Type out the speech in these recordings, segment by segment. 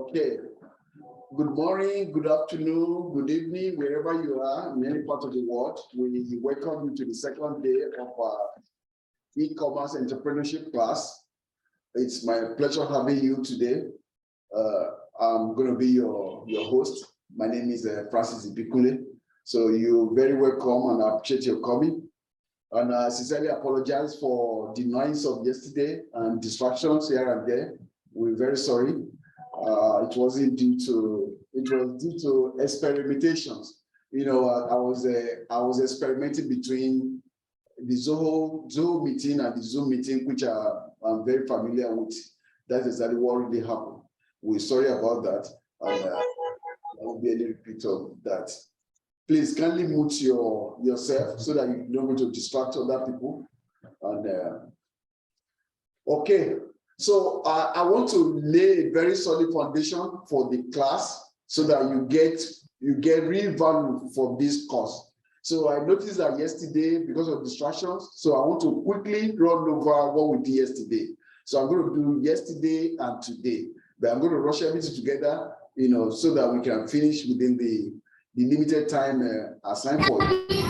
Okay. Good morning, good afternoon, good evening, wherever you are in any part of the world. We welcome you to the second day of our e-commerce entrepreneurship class. It's my pleasure having you today. I'm going to be your host. My name is Francis Ibikule. So you're very welcome and I appreciate your coming. And I sincerely apologize for the noise of yesterday and distractions here and there. We're very sorry. It was due to experimentations. You know, I was experimenting between the Zoho meeting and the Zoom meeting, which I'm very familiar with. That is exactly what really happened. We're sorry about that, and there will be any repeat of that. Please kindly mute yourself so that you don't want to distract other people. And okay. So I want to lay a very solid foundation for the class so that you get real value from this course. So I noticed that yesterday, because of distractions, so I want to quickly run over what we did yesterday. So I'm going to do yesterday and today, but I'm going to rush everything together, you know, so that we can finish within the limited time assigned for you.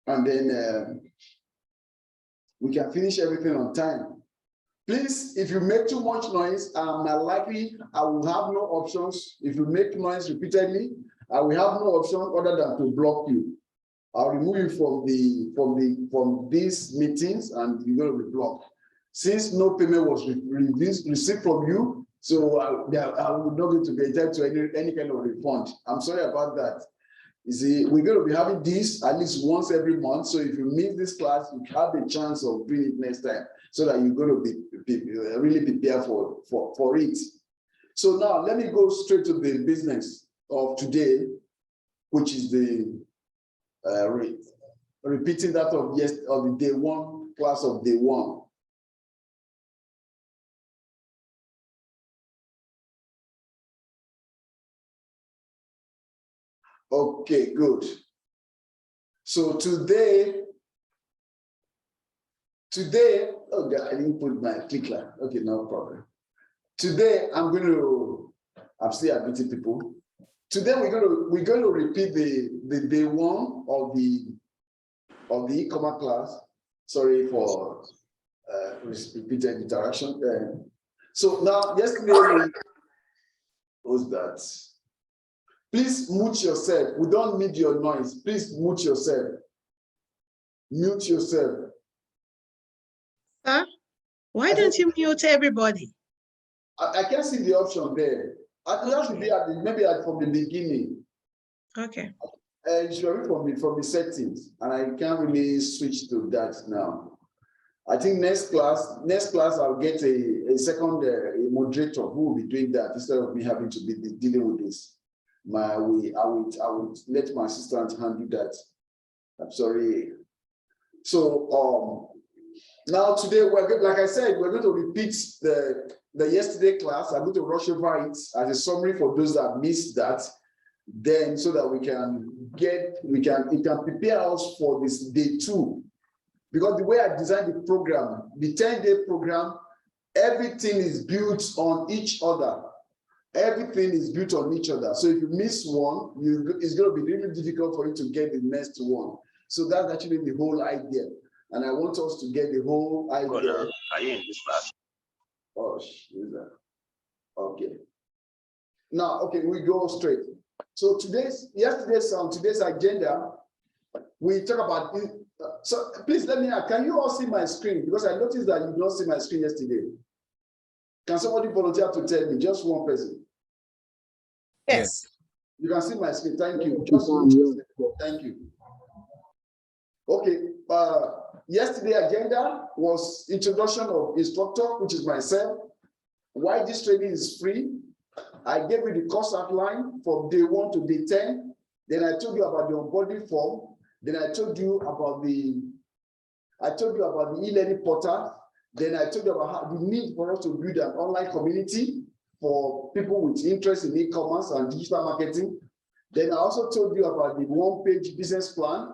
And then we can finish everything on time. Please, if you make too much noise, likely I will have no options. If you make noise repeatedly, I will have no option other than to block you. I'll remove you from these meetings, and you're going to be blocked. Since no payment was received from you, so I will not going to be entitled to any kind of refund. I'm sorry about that. You see, we're going to be having this at least once every month. So if you miss this class, you have a chance of doing it next time, so that you're going to be really prepared for it. So now let me go straight to the business of today, which is the repeating that of the day one class of day one. Okay, good. So today, oh God, I didn't put my clicker. Okay, no problem. Today, I'm still admitting people. Today, we're going to repeat the day one of the e-commerce class. Sorry for repeated interaction. So now, yesterday, was that? Please mute yourself. We don't need your noise. Please mute yourself. Mute yourself. Sir, why don't you mute everybody? I can't see the option there. It has to be maybe from the beginning. Okay. It should be from the settings, and I can't really switch to that now. I think next class I'll get a second moderator who will be doing that instead of me having to be dealing with this. I would let my assistant handle that. I'm sorry. So now today like I said, we're going to repeat the yesterday class. I'm going to rush over it as a summary for those that missed that. Then so that it can prepare us for this day two. Because the way I designed the program, the 10-day program, everything is built on each other. Everything is built on each other. So if you miss one, it's going to be really difficult for you to get the next one. So that's actually the whole idea. And I want us to get the whole idea. Are you in this class? Oh, okay. Now, okay, we go straight. So today's agenda, we talk about it. So please can you all see my screen? Because I noticed that you don't see my screen yesterday. Can somebody volunteer to tell me? Just one person. Yes. You can see my screen. Thank you. Just one person. Thank you. Okay. Yesterday agenda was introduction of instructor, which is myself. Why this training is free. I gave you the course outline from day 1 to day 10. Then I told you about the onboarding form. Then I told you about the e-learning portal. Then I told you about the need for us to build an online community for people with interest in e-commerce and digital marketing. Then I also told you about the one-page business plan,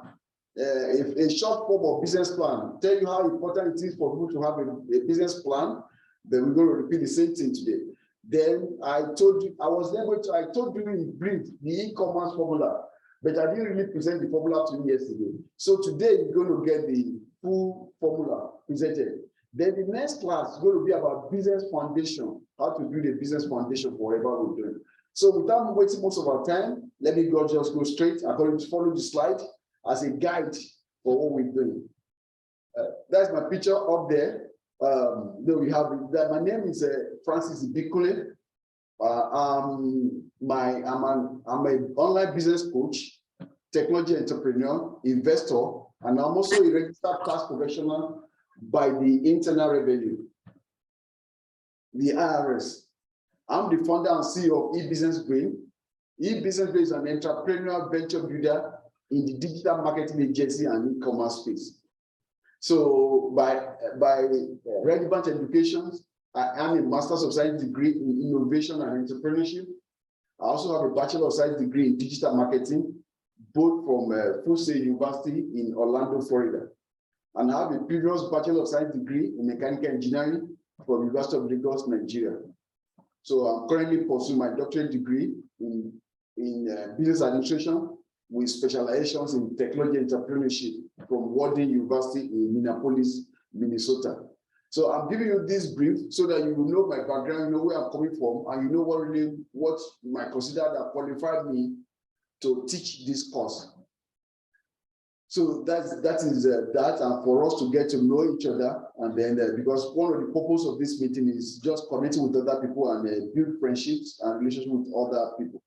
a short form of business plan. Tell you how important it is for people to have a business plan. Then we're going to repeat the same thing today. Then I told you, I told you in brief the e-commerce formula, but I didn't really present the formula to you yesterday. So today you're going to get the full formula presented. Then the next class is going to be about business foundation, how to build a business foundation for whatever we're doing. So without wasting most of our time, let me just go straight. I'm going to follow the slide as a guide for what we're doing. That's my picture up there. Then we have that. My name is Francis Ibikule. I'm an online business coach, technology entrepreneur, investor, and I'm also a registered tax professional by the Internal Revenue, the IRS. I'm the founder and CEO of e-Business Green. E-Business Green is an entrepreneurial venture builder in the digital marketing agency and e-commerce space. So by relevant educations, I am a Master's of Science degree in Innovation and Entrepreneurship. I also have a Bachelor of Science degree in Digital Marketing, both from Full Sail University in Orlando, Florida. And I have a previous Bachelor of Science degree in Mechanical Engineering from University of Lagos, Nigeria. So I'm currently pursuing my doctorate degree in Business Administration with specializations in Technology Entrepreneurship from Walden University in Minneapolis, Minnesota. So I'm giving you this brief so that you will know my background, you know where I'm coming from, and you know what you might consider that qualified me to teach this course. So that is that, and for us to get to know each other, and then because one of the purpose of this meeting is just connecting with other people and build friendships and relationships with other people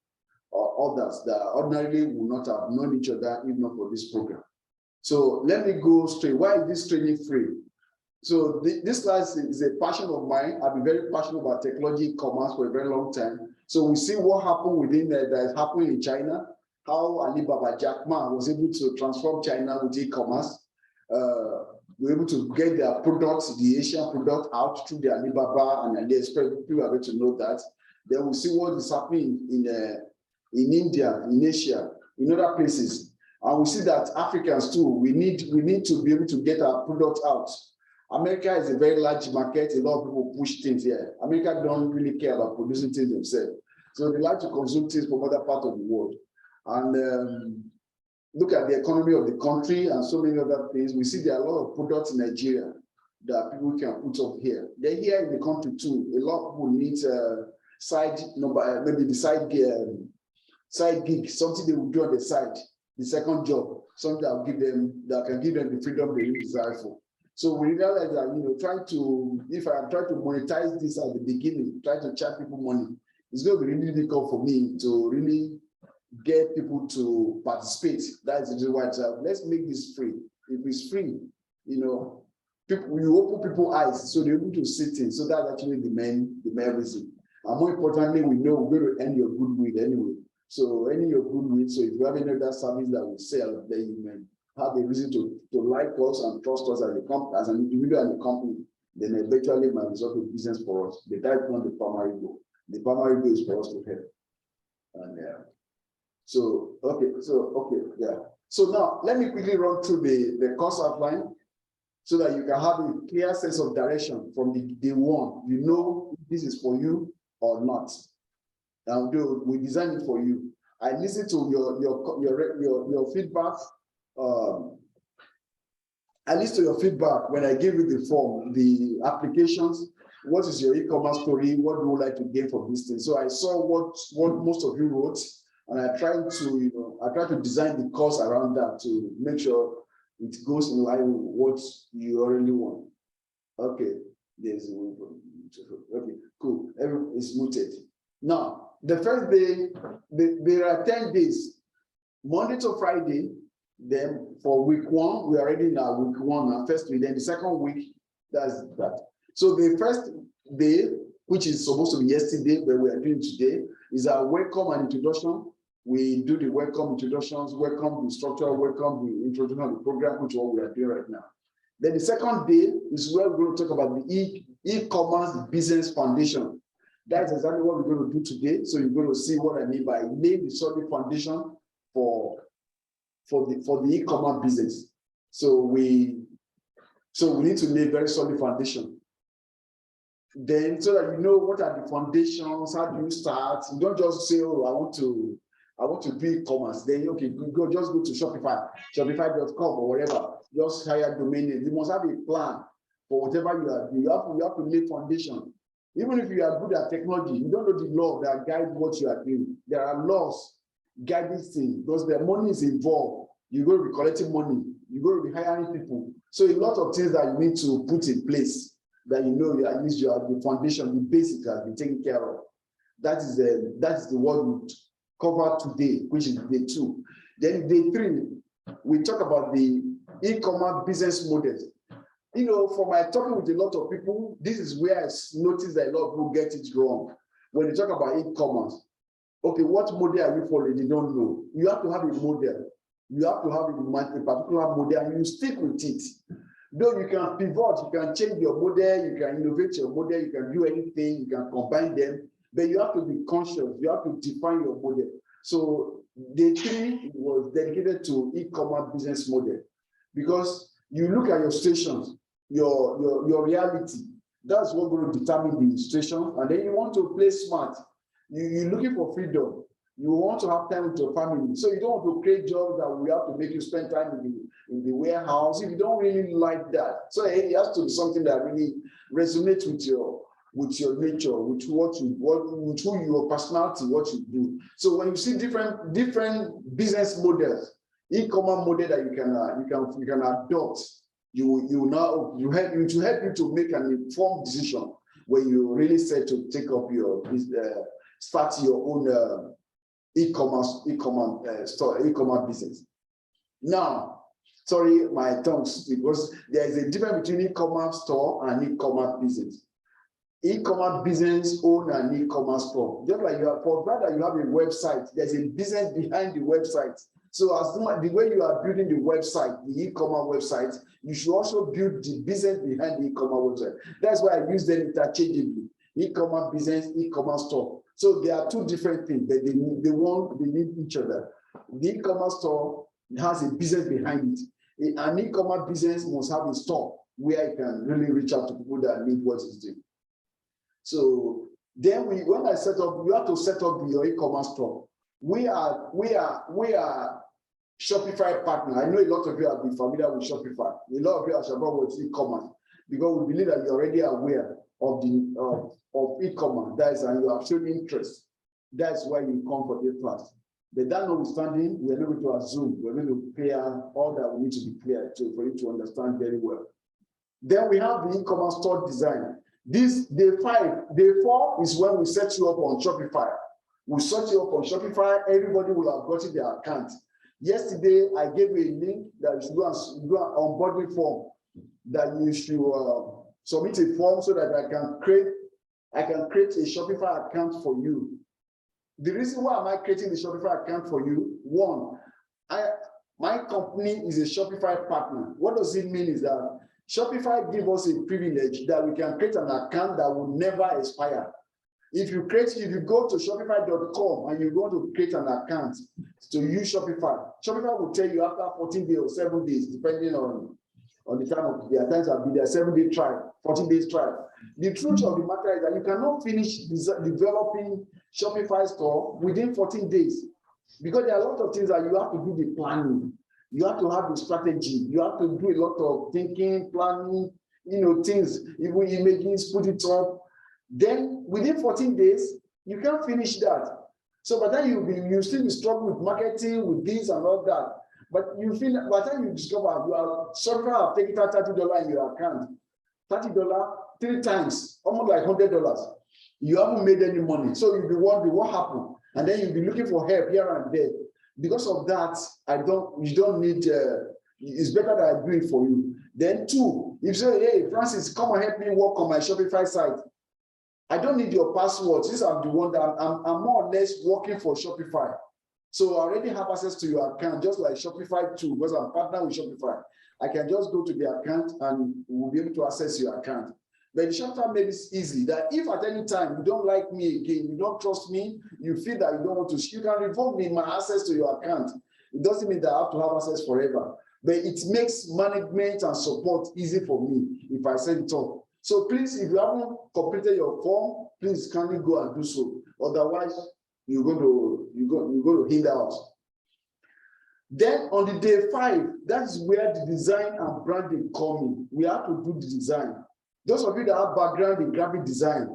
or others that ordinarily would not have known each other if not for this program. So let me go straight. Why is this training free? So this class is a passion of mine. I've been very passionate about technology commerce for a very long time. So we see what happened within that is happening in China, how Alibaba Jack Ma was able to transform China with e-commerce. We're able to get their products, the Asian product, out through the Alibaba and AliExpress. People are going to know that. Then we'll see what is happening in India, in Asia, in other places. And we see that Africans too, we need to be able to get our product out. America is a very large market. A lot of people push things here. America don't really care about producing things themselves. So they like to consume things from other parts of the world. And look at the economy of the country and so many other things. We see there are a lot of products in Nigeria that people can put up here. They're here in the country too. A lot of people need side number, maybe the side gig, something they will do on the side, the second job, something that can give them the freedom they really desire for. So we realize that, you know, if I am trying to monetize this at the beginning, try to charge people money, it's going to be really difficult for me to really get people to participate. That's the reason why let's make this free. If it's free, you know, you open people's eyes so they're able to see things. So that's actually the main reason. And more importantly, we know we're going to earn your goodwill anyway. So earning your goodwill. So if you have any other service that we sell, then you may have a reason to like us and trust us as a company, as an individual and a company, then eventually might result in business for us. But that's not the primary goal. The primary goal is for us to help. And So now let me quickly run through the course outline so that you can have a clear sense of direction from the day one. You know if this is for you or not. And we design it for you. I listen to your feedback. I listen to your feedback when I give you the form, the applications. What is your e-commerce story? What do you like to gain from this thing? So I saw what most of you wrote, and I tried to design the course around that to make sure it goes in line with what you already want. Okay, okay, cool. Everything is muted. Now, the first day, there are 10 days, Monday to Friday. Then for week one, we are already in our week one and first week. Then the second week, that's that. So the first day, which is supposed to be yesterday, but we are doing today, is our welcome and introduction. We do the welcome introductions, welcome the structure, welcome the introduction of the program, which is what we are doing right now. Then the second day is where we're going to talk about the e-commerce business foundation. That's exactly what we're going to do today. So you're going to see what I mean by laying the solid foundation for the e-commerce business. So we need to lay very solid foundation. Then so that you know what are the foundations, how do you start? You don't just say, oh, I want to do e-commerce. Then okay, just go to Shopify, Shopify.com or whatever. Just hire domain name. You must have a plan for whatever you are doing. You have to lay foundation. Even if you are good at technology, you don't know the law that guides what you are doing. There are laws guiding things because the money is involved. You're going to be collecting money. You're going to be hiring people. So a lot of things that you need to put in place that you know at least you have the foundation, the basics has been taken care of. That is the what we cover today, which is day 2. Then day 3, we talk about the e-commerce business models. You know, from my talking with a lot of people, this is where I notice that a lot of people get it wrong. When they talk about e-commerce, okay, what model are you following? They don't know. You have to have a model. You have to have a particular model and you stick with it. Though you can pivot, you can change your model, you can innovate your model, you can do anything, you can combine them, but you have to be conscious, you have to define your model. So day 3 was dedicated to e-commerce business model because you look at your stations, your reality. That's what's going to determine the situation. And then you want to play smart. You're looking for freedom. You want to have time with your family. So you don't want to create jobs that will have to make you spend time in the warehouse if you don't really like that. So it has to be something that really resonates with your nature, with who your personality, what you do. So when you see different business models, e-commerce model that you can adopt, to help you to make an informed decision when you really set to take up your start your own e-commerce business. Now, sorry, my tongues, because there is a difference between e-commerce store and e-commerce business. E-commerce business own an e-commerce store. Just like for that you have a website, there's a business behind the website. So as the way you are building the website, the e-commerce website, you should also build the business behind the e-commerce website. That's why I use them interchangeably. E-commerce business, e-commerce store. So there are two different things, but they need each other. The e-commerce store has a business behind it. An e-commerce business must have a store where you can really reach out to people that need what it's doing. So then when I set up, you have to set up your e-commerce store. We are Shopify partner. I know a lot of you have been familiar with Shopify. A lot of you are familiar with e-commerce because we believe that you're already aware of e-commerce. That is, and you have shown interest. That's why you come for this class. But that notwithstanding, we're not going to assume, we're going to clear all that we need to be clear to for you to understand very well. Then we have the e-commerce store design. This day 4 is when we set you up on Shopify. We set you up on Shopify, everybody will have gotten their account. Yesterday, I gave you a link that you should go an onboarding form that you should submit a form so that I can create a Shopify account for you. The reason why am I creating the Shopify account for you? One, my company is a Shopify partner. What does it mean is that Shopify gives us a privilege that we can create an account that will never expire. If you go to Shopify.com and you want to create an account to use Shopify, Shopify will tell you after 14 days or 7 days, depending on the time of their times have been their 7-day trial, 14 days trial. The truth of the matter is that you cannot finish developing Shopify store within 14 days because there are a lot of things that you have to do the planning. You have to have the strategy. You have to do a lot of thinking, planning, things, even images, put it up. Then within 14 days, you can't finish that. So by the time you still be struggling with marketing, with this and all that. But you feel by the time you discover you are Shopify have taken $30 in your account, $30 3 times, almost like $100. You haven't made any money. So you'll be wondering what happened. And then you'll be looking for help here and there. Because of that, you don't need, it's better that I do it for you. Then 2, if you say, hey, Francis, come and help me work on my Shopify site. I don't need your passwords. These are the one that I'm more or less working for Shopify. So I already have access to your account, just like Shopify too, because I'm partnered with Shopify. I can just go to the account and we'll be able to access your account. But Shopify made it easy that if at any time you don't like me again, you don't trust me, you feel that you don't want to, you can revoke me my access to your account. It doesn't mean that I have to have access forever, but it makes management and support easy for me if I set it up. So please, if you haven't completed your form, please kindly go and do so. Otherwise, you're going to hinder us. Then on the day 5, that's where the design and branding come in. We have to do the design. Those of you that have background in graphic design,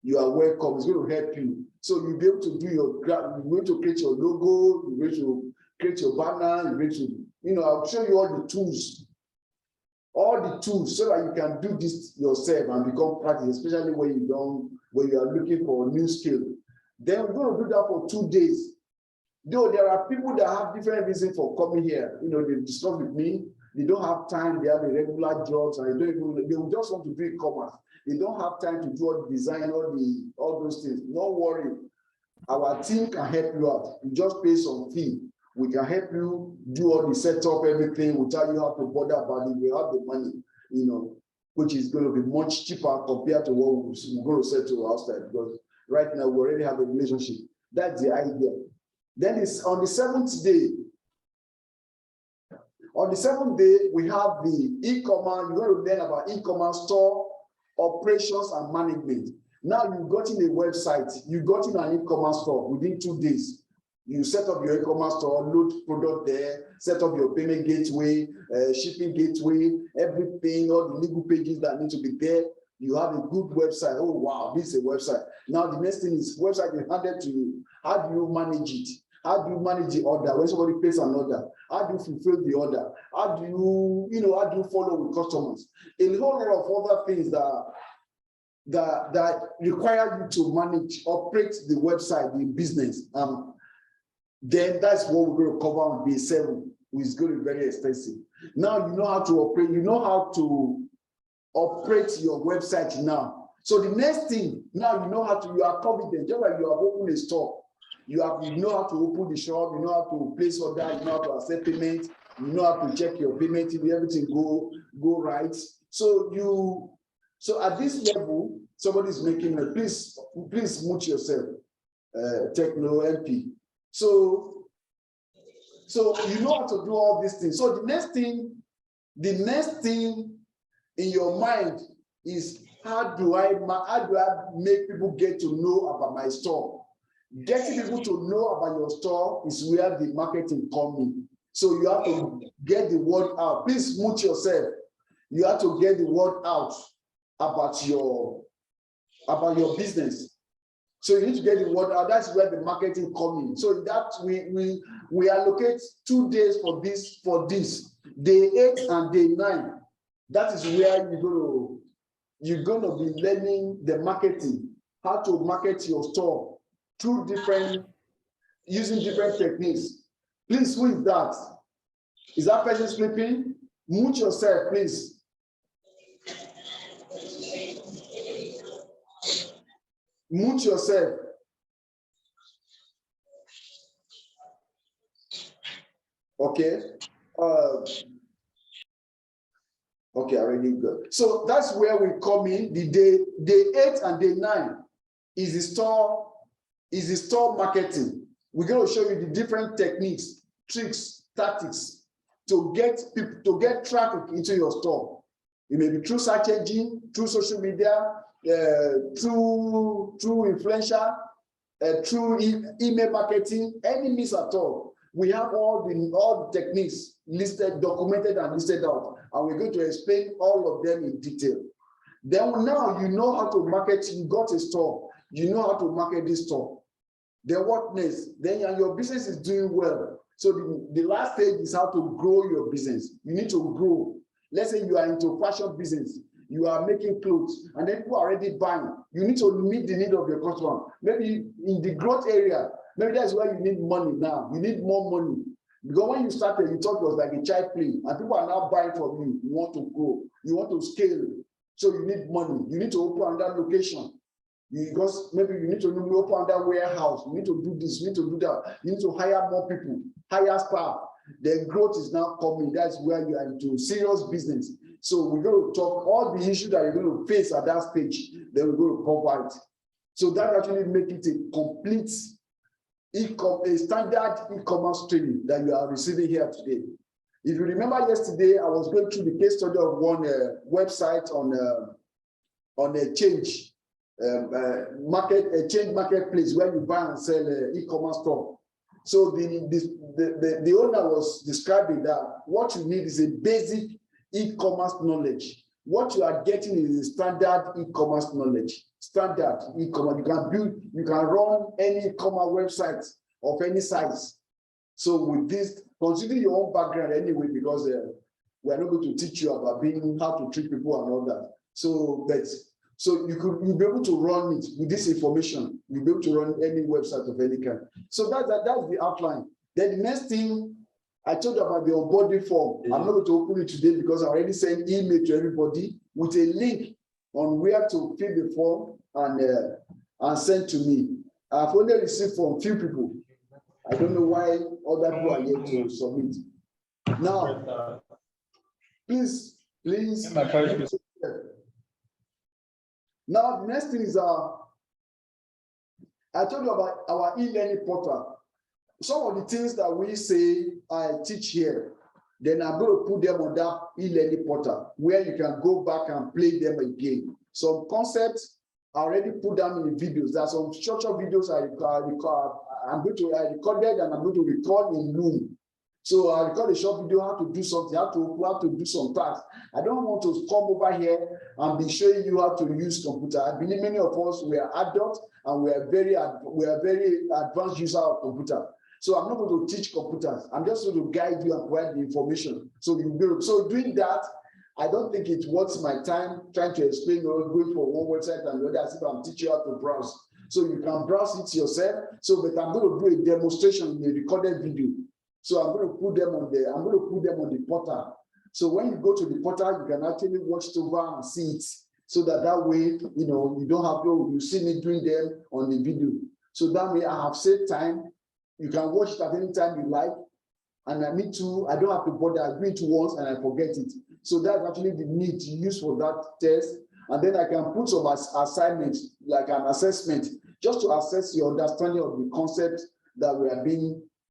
you are welcome. It's going to help you. So you'll be able to do you're going to create your logo, you're going to create your banner, you're going to, I'll show you all the tools. All the tools so that you can do this yourself and become practice, especially when you are looking for a new skill. Then we're going to do that for 2 days. Though there are people that have different reasons for coming here, they discuss with me, they don't have time, they have irregular jobs, and they just want to do e-commerce. They don't have time to do all the design, all those things. Don't worry, our team can help you out. You just pay some fee. We can help you do all the setup, everything. We'll tell you how to bother about it. We have the money, which is going to be much cheaper compared to what we're going to settle outside. Because right now we already have a relationship. That's the idea. Then it's on the 7th day. On the 7th day, we have the e-commerce. You're going to learn about e-commerce store operations and management. Now you've gotten a website, you've gotten an e-commerce store within 2 days. You set up your e-commerce store, load product there, set up your payment gateway, shipping gateway, everything, all the legal pages that need to be there. You have a good website. Oh, wow, this is a website. Now, the next thing is website is handed to you. How do you manage it? How do you manage the order? When somebody places an order, how do you fulfill the order? How do you follow with customers? A whole lot of other things that require you to manage, operate the website, the business. Then that's what we're going to cover on day 7, which is going to be very expensive. Now you know how to operate, you know how to operate your website now. So the next thing, now you know how to, you are confident, just like you have opened a store. You know how to open the shop, you know how to place order, you know how to accept payment, you know how to check your payment, if everything go right. So at this level, somebody is making a please mute yourself, Techno MP. So you know how to do all these things. So the next thing in your mind is how do I make people get to know about my store? Getting people to know about your store is where the marketing comes in. So you have to get the word out. Please mute yourself. You have to get the word out about your business. So you need to get the word out. That's where the marketing comes in. So that we allocate 2 days for this. Day 8 and day 9. That is where you're going to be learning the marketing, how to market your store through using different techniques. Please, who is that? Is that person sleeping? Mute yourself, please. Mute yourself. Okay. Okay, already good. So that's where we come in. The day 8 and day 9 is the store marketing. We're going to show you the different techniques, tricks, tactics to get people to get traffic into your store. It may be through search engine, through social media, through influencer, through email marketing, any means at all. We have all the techniques listed, documented, and listed out, and we're going to explain all of them in detail. Then now you know how to market. You got a store. You know how to market this store. Then what next? Then your business is doing well. So the last stage is how to grow your business. You need to grow. Let's say you are into fashion business. You are making clothes, and then people are already buying. You need to meet the need of your customer. Maybe in the growth area, maybe that's why you need money now. You need more money. Because when you started, you thought it was like a child play, and people are now buying from you. You want to grow. You want to scale. So you need money. You need to open another location. Because maybe you need to open another warehouse. You need to do this. You need to do that. You need to hire more people, hire staff. Then growth is now coming. That's where you are into serious business. So we're going to talk all the issues that you're going to face at that stage. Then we're going to cover it. So that actually makes it a complete a standard e-commerce training that you are receiving here today. If you remember yesterday, I was going through the case study of one website on on a change marketplace where you buy and sell e-commerce stuff. So the owner was describing that what you need is a basic e-commerce knowledge. What you are getting is standard e-commerce knowledge. Standard e-commerce. You can build, you can run any e-commerce website of any size. So with this, consider your own background anyway, because we are not going to teach you about how to treat people and all that. So you'll be able to run it with this information. You'll be able to run any website of any kind. So that's the outline. Then the next thing I told you about the onboarding form. I'm not going to open it today because I already sent email to everybody with a link on where to fill the form and send to me. I've only received from few people. I don't know why other people are yet to submit. Now, please. Now, the next thing is I told you about our e-learning portal. Some of the things that we say I teach here, then I'm going to put them on that e-learning portal where you can go back and play them again. Some concepts I already put them in the videos. There are some short videos I recorded and I'm going to record in Loom. So I record a short video how to do something, how to do some tasks. I don't want to come over here and be showing you how to use computer. I believe many of us, we are adults and we are very advanced user of computer. So I'm not going to teach computers. I'm just going to guide you and provide the information. So doing that, I don't think it's worth my time trying to explain or going for one website and the other as if I'm teaching you how to browse. So you can browse it yourself. But I'm going to do a demonstration in a recorded video. So I'm going to put them on the portal. So when you go to the portal, you can actually watch it over and see it. So that way, you don't have to, you see me doing them on the video. So that way I have saved time. You can watch it at any time you like. And I need to, I don't have to bother. I do it once and I forget it. So that's actually the need to use for that test. And then I can put some assignments, like an assessment, just to assess your understanding of the concepts that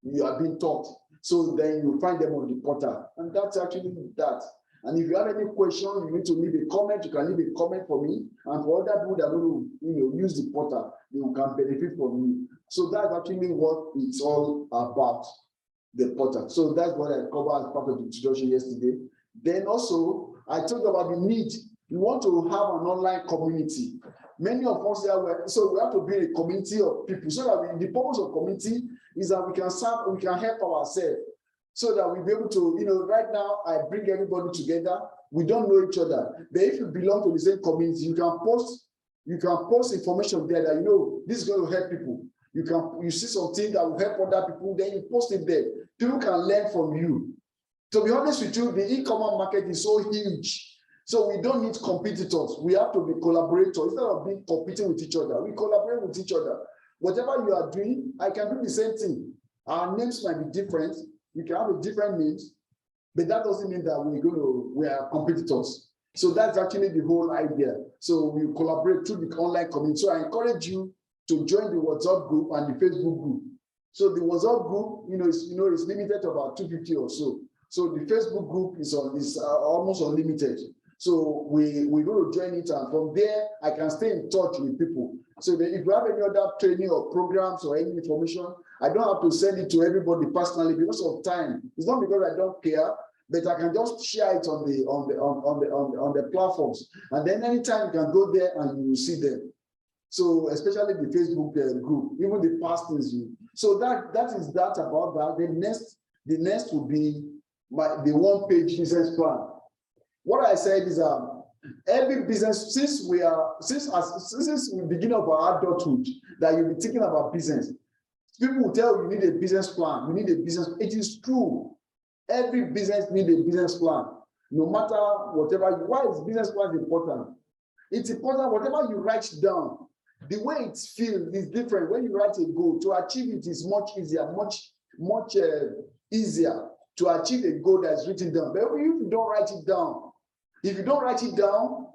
you are being taught. So then you find them on the portal. And that's actually that. And if you have any question, you need to leave a comment, you can leave a comment for me. And for other people that will use the portal, you can benefit from me. So that's actually what it's all about, the portal. So that's what I covered as part of the introduction yesterday. Then also, I talked about the need. We want to have an online community. Many of us here, so we have to build a community of people. So that the purpose of community is that we can serve, we can help ourselves. So that we'll be able to, right now, I bring everybody together. We don't know each other. But if you belong to the same community, you can post information there that, this is going to help people. You see something that will help other people, then you post it there. People can learn from you. To be honest with you, the e-commerce market is so huge. So we don't need competitors. We have to be collaborators. Instead of being competing with each other, we collaborate with each other. Whatever you are doing, I can do the same thing. Our names might be different. We can have a different names, but that doesn't mean that we are competitors. So that's actually the whole idea. So we collaborate through the online community. So I encourage you to join the WhatsApp group and the Facebook group. So the WhatsApp group, is limited to about 250 or so. So the Facebook group is almost unlimited. So we're going to join it, and from there I can stay in touch with people. So that if you have any other training or programs or any information, I don't have to send it to everybody personally because of time. It's not because I don't care, but I can just share it on the platforms. And then anytime you can go there and you will see them. So especially the Facebook group, even the past things. So that is that about that. The next will be the one-page business plan. What I said is every business, since the beginning of our adulthood, that you'll be thinking about business. People will tell you need a business plan. You need a business. It is true. Every business needs a business plan. No matter whatever. Why is business plan important? It's important. Whatever you write down, the way it feels is different. When you write a goal, to achieve it is much easier, much easier to achieve a goal that's written down. But if you don't write it down,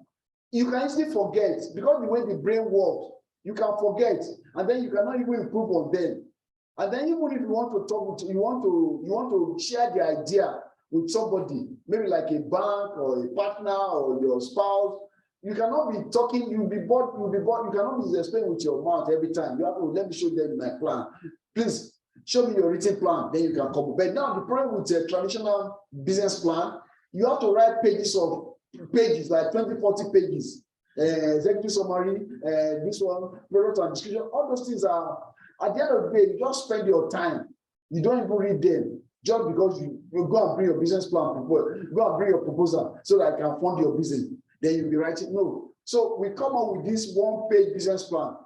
you can easily forget, because the way the brain works, you can forget, and then you cannot even improve on them. And then even if you want to talk, you want to share the idea with somebody, maybe like a bank or a partner or your spouse, you cannot be talking, you'll be bored, you cannot be explaining with your mouth every time. You have to let me show them my plan. Please show me your written plan, then you can come. But now the problem with a traditional business plan, you have to write pages like 20, 40 pages. Executive summary, this one, product and description, all those things are, at the end of the day, you just spend your time. You don't even read them just because you go and bring your business plan, go and bring your proposal so that I can fund your business. Then you'll be writing, no. So we come up with this one-page business plan.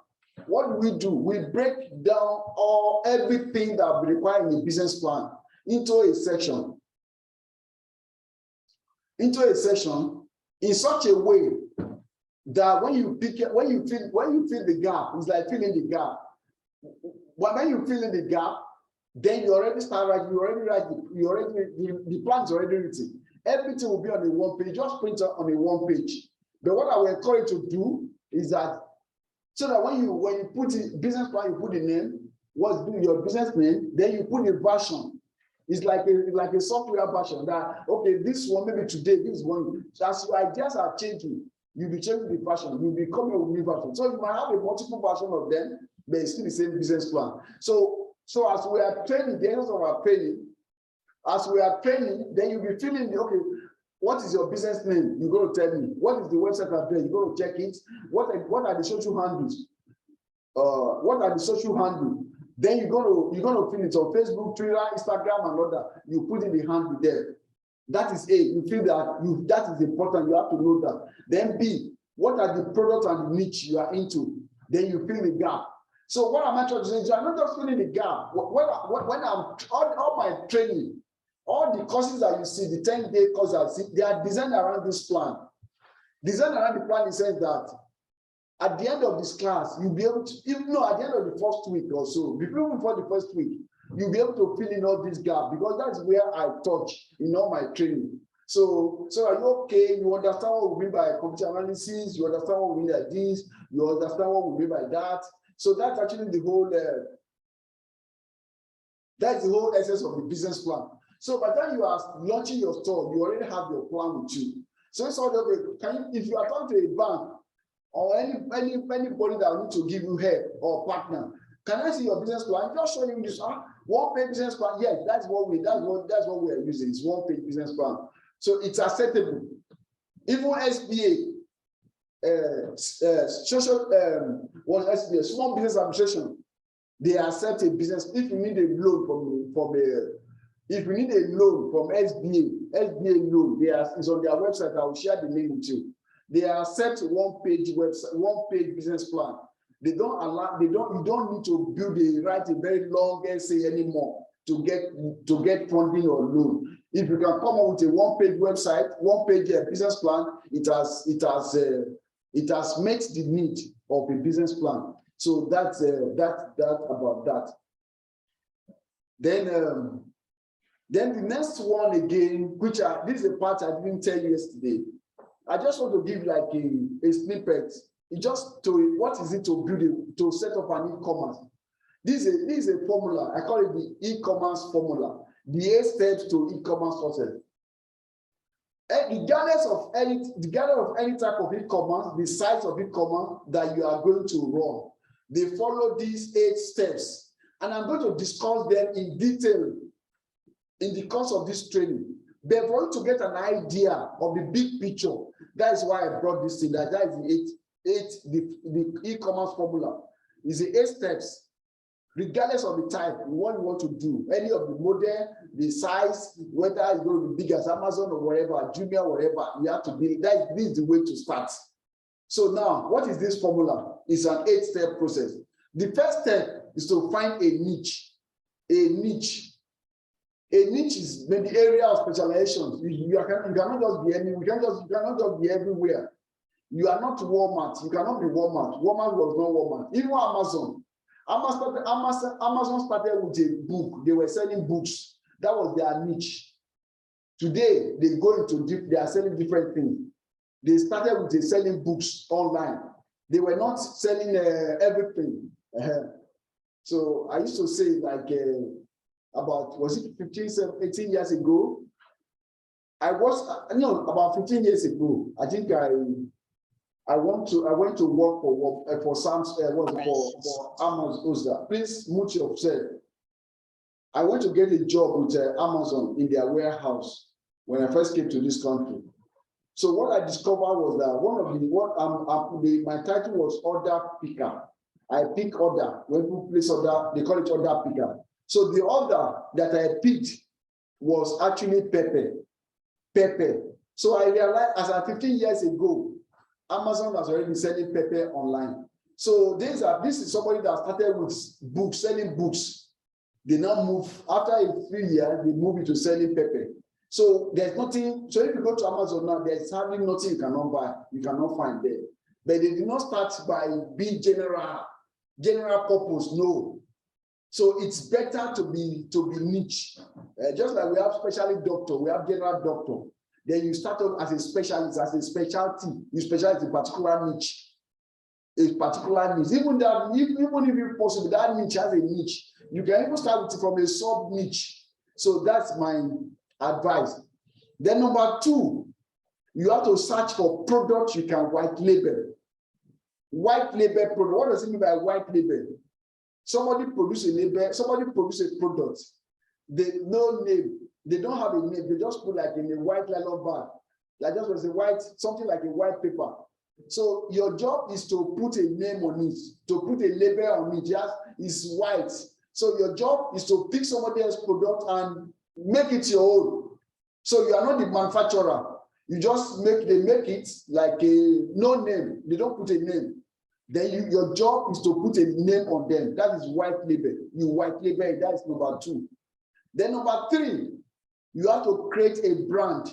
What do? We break down everything that we require in a business plan into a section. In such a way that when you fill the gap, it's like filling the gap. But when you fill in the gap, then you already start writing, the plan is already written. Everything will be on a one page, just print it on a one page. But what I will encourage you to do is that, so that when you put in business plan, you put the name, what's your business name, then you put a version. It's like a software version that, okay, this one, maybe today, this one, as your ideas are changing, you'll be changing the version, you'll be coming with new version. So you might have a multiple version of them, but it's still the same business plan. So as we are training, the end of our training, then you'll be feeling, okay, what is your business name? You're going to tell me. What is the website address? You're going to check it. What are the social handles? Then you're going to fill it on Facebook, Twitter, Instagram, and other. You put in the handle there. That is A. You feel that is important. You have to know that. Then B, what are the products and the niche you are into? Then you fill the gap. So what am I trying to say is I'm not just filling the gap. When I'm all my training, all the courses that you see, the 10-day courses that you see, they are designed around this plan. Designed around the plan, it says that at the end of this class, you'll be able to, at the end of the first week or so, before the first week, you'll be able to fill in all this gap because that's where I touch in all my training. So are you okay? You understand what we mean by computer analysis? You understand what we mean by this? You understand what we mean by that? So that's actually the whole essence of the business plan. So by the time you are launching your store, you already have your plan with you. So it's all okay. If you are talking to a bank or anybody that need to give you help or partner, can I see your business plan? Just show you this one-page business plan. Yes, that's what we are using. It's one-page business plan. So it's acceptable. Even SBA. Small business administration, they accept a business. If you need a loan from SBA loan, it's on their website. I will share the link with you. They accept one-page business plan. You don't need to write a very long essay anymore to get funding or loan. If you can come up with a one-page website, one-page business plan, it has met the need of a business plan. So that's about that. Then the next one again, which this is a part I didn't tell you yesterday. I just want to give like a snippet. What is it to set up an e-commerce? This is a formula. I call it the e-commerce formula. The 8 steps to e-commerce process. Regardless of any type of e-commerce, the size of e-commerce that you are going to run, they follow these 8 steps. And I'm going to discuss them in detail in the course of this training. But for you to get an idea of the big picture, that is why I brought this thing. That is the e-commerce formula. Is the 8 steps. Regardless of the type, what you want to do, any of the model, the size, whether it's going to be big as Amazon or whatever, Jumia, whatever, you have to be, this is the way to start. So now, what is this formula? It's an 8-step process. The first step is to find a niche. A niche is maybe area of specialization. You cannot just be any, you cannot just be everywhere. You are not Walmart. You cannot be Walmart. Walmart was not Walmart. Even Amazon. Amazon started with a book. They were selling books. That was their niche. Today, they are selling different things. They started with selling books online. They were not selling everything. So I used to say like about, was it 18 years ago? About 15 years ago, I think I went to work for Amazon. Please mute yourself. I went to get a job with Amazon in their warehouse when I first came to this country. So what I discovered was that my title was order picker. I pick order. When people place order, they call it order picker. So the order that I picked was actually pepper. So I realized as of 15 years ago, Amazon has already been selling pepper online. So this is somebody that started with books, selling books. They now move, after a few years, they move into selling pepper. So there's nothing, so if you go to Amazon now, there's hardly nothing you cannot buy, you cannot find there. But they did not start by being general purpose, no. So it's better to be niche. Just like we have specialty doctor, we have general doctor. Then you start off as a specialist, as a specialty. You specialize in a particular niche. Even if it's possible, that niche has a niche. You can even start from a sub niche. So that's my advice. Then number 2, you have to search for products you can white label. White label product. What does it mean by white label? Somebody produce a label, somebody produce a product. They no name, they don't have a name, they just put like in a white nylon bag, like just was a white, something like a white paper. So your job is to put a name on it, to put a label on it. Just is white. So your job is to pick somebody else's product and make it your own. So you are not the manufacturer. You just they make it like a no name. They don't put a name. Then your job is to put a name on them. That is white label. You white label it. That is number 2. Then number 3, you have to create a brand.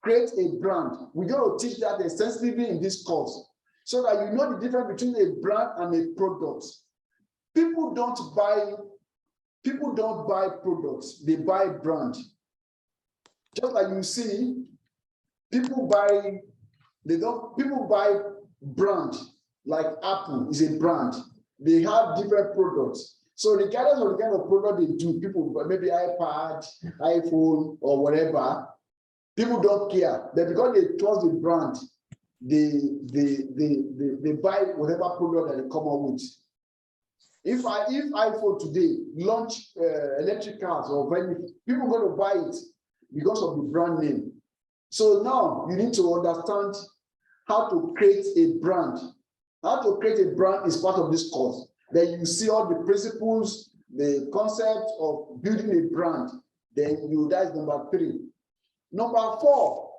Create a brand. We're going to teach that extensively in this course so that you know the difference between a brand and a product. People don't buy products, they buy brand. Just like you see, people buy brand, like Apple is a brand. They have different products. So regardless of the kind of product they do, people, maybe iPad, iPhone, or whatever, people don't care. But because they trust the brand, they buy whatever product that they come up with. If iPhone today launch electric cars or anything, people are going to buy it because of the brand name. So now you need to understand how to create a brand. How to create a brand is part of this course. Then you see all the principles, the concept of building a brand. Then that is number 3. Number 4,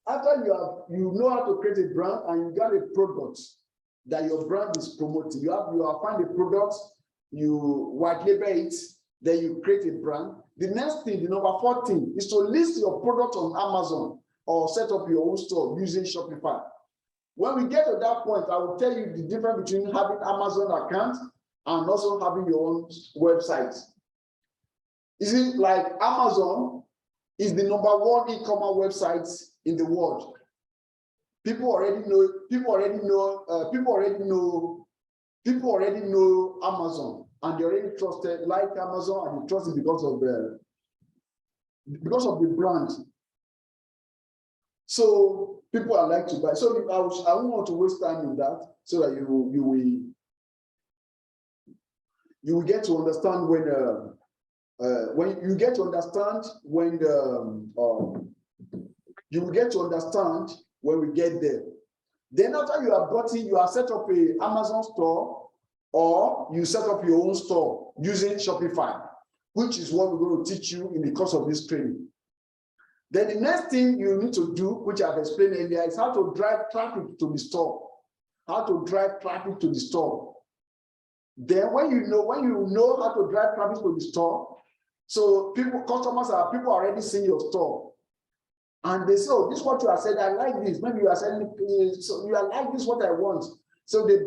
after you know how to create a brand and you got a product that your brand is promoting, you have find a product, you white label it, then you create a brand. The next thing, the number 4 thing, is to list your product on Amazon or set up your own store using Shopify. When we get to that point, I will tell you the difference between having Amazon account and also having your own website. Is it like Amazon is the number 1 e-commerce website in the world? People already know Amazon, and they already trusted like Amazon, and they trust it because of the brand. So people are like to buy. So I don't want to waste time in that, so that you will get to understand when you get to understand when you will get to understand when we get there. Then after you have got it, you have set up a Amazon store, or you set up your own store using Shopify, which is what we're going to teach you in the course of this training. Then the next thing you need to do, which I've explained earlier, is how to drive traffic to the store. How to drive traffic to the store. Then when you know how to drive traffic to the store, so people are already seeing your store. And they say, oh, this is what you are saying, I like this. Maybe you are saying, so you are like this, what I want. So they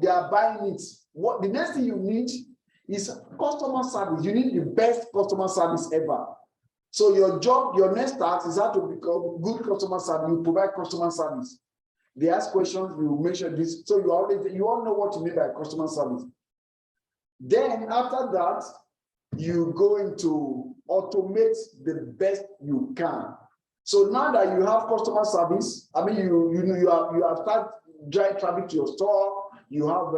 are buying it. What the next thing you need is customer service. You need the best customer service ever. So your job, your next task is how to become good customer service. You provide customer service. They ask questions, you mention this. So you all know what to mean by customer service. Then after that, you go into automate the best you can. So now that you have customer service, I mean, you have started drive traffic to your store. You are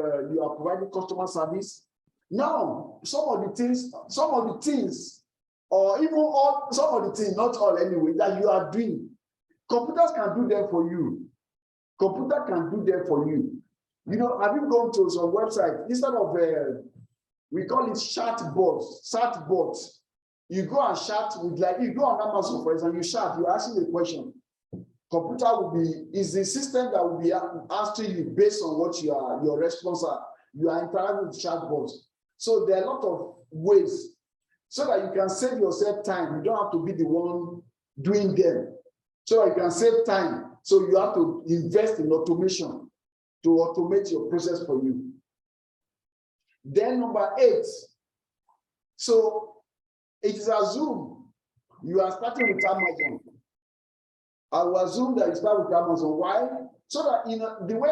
providing customer service. Now, some of the things, or even all, some of the things, not all anyway, that you are doing, computers can do them for you. Computer can do them for you. You know, have you gone to some website, instead of we call it chatbots. You go and chat with, like, you go on Amazon, for example, you chat, you ask a question. Computer is the system that will be asking you based on what your response are. You are interacting with chatbots. So there are a lot of ways so that you can save yourself time. You don't have to be the one doing them. So that you can save time. So you have to invest in automation to automate your process for you. Then number 8. So it is assumed you are starting with Amazon. I will assume that you start with Amazon. Why? So that, you know, the way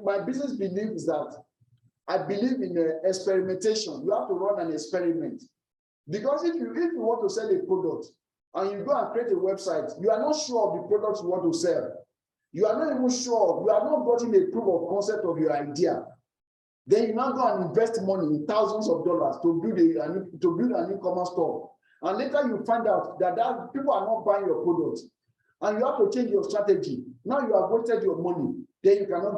my business belief is that I believe in experimentation. You have to run an experiment. Because if you want to sell a product and you go and create a website, you are not sure of the product you want to sell. You are not even sure, you are not getting a proof of concept of your idea. Then you now go and invest money in thousands of dollars to build an e-commerce store. And later you find out that people are not buying your product. And you have to change your strategy. Now you have wasted your money. Then you have to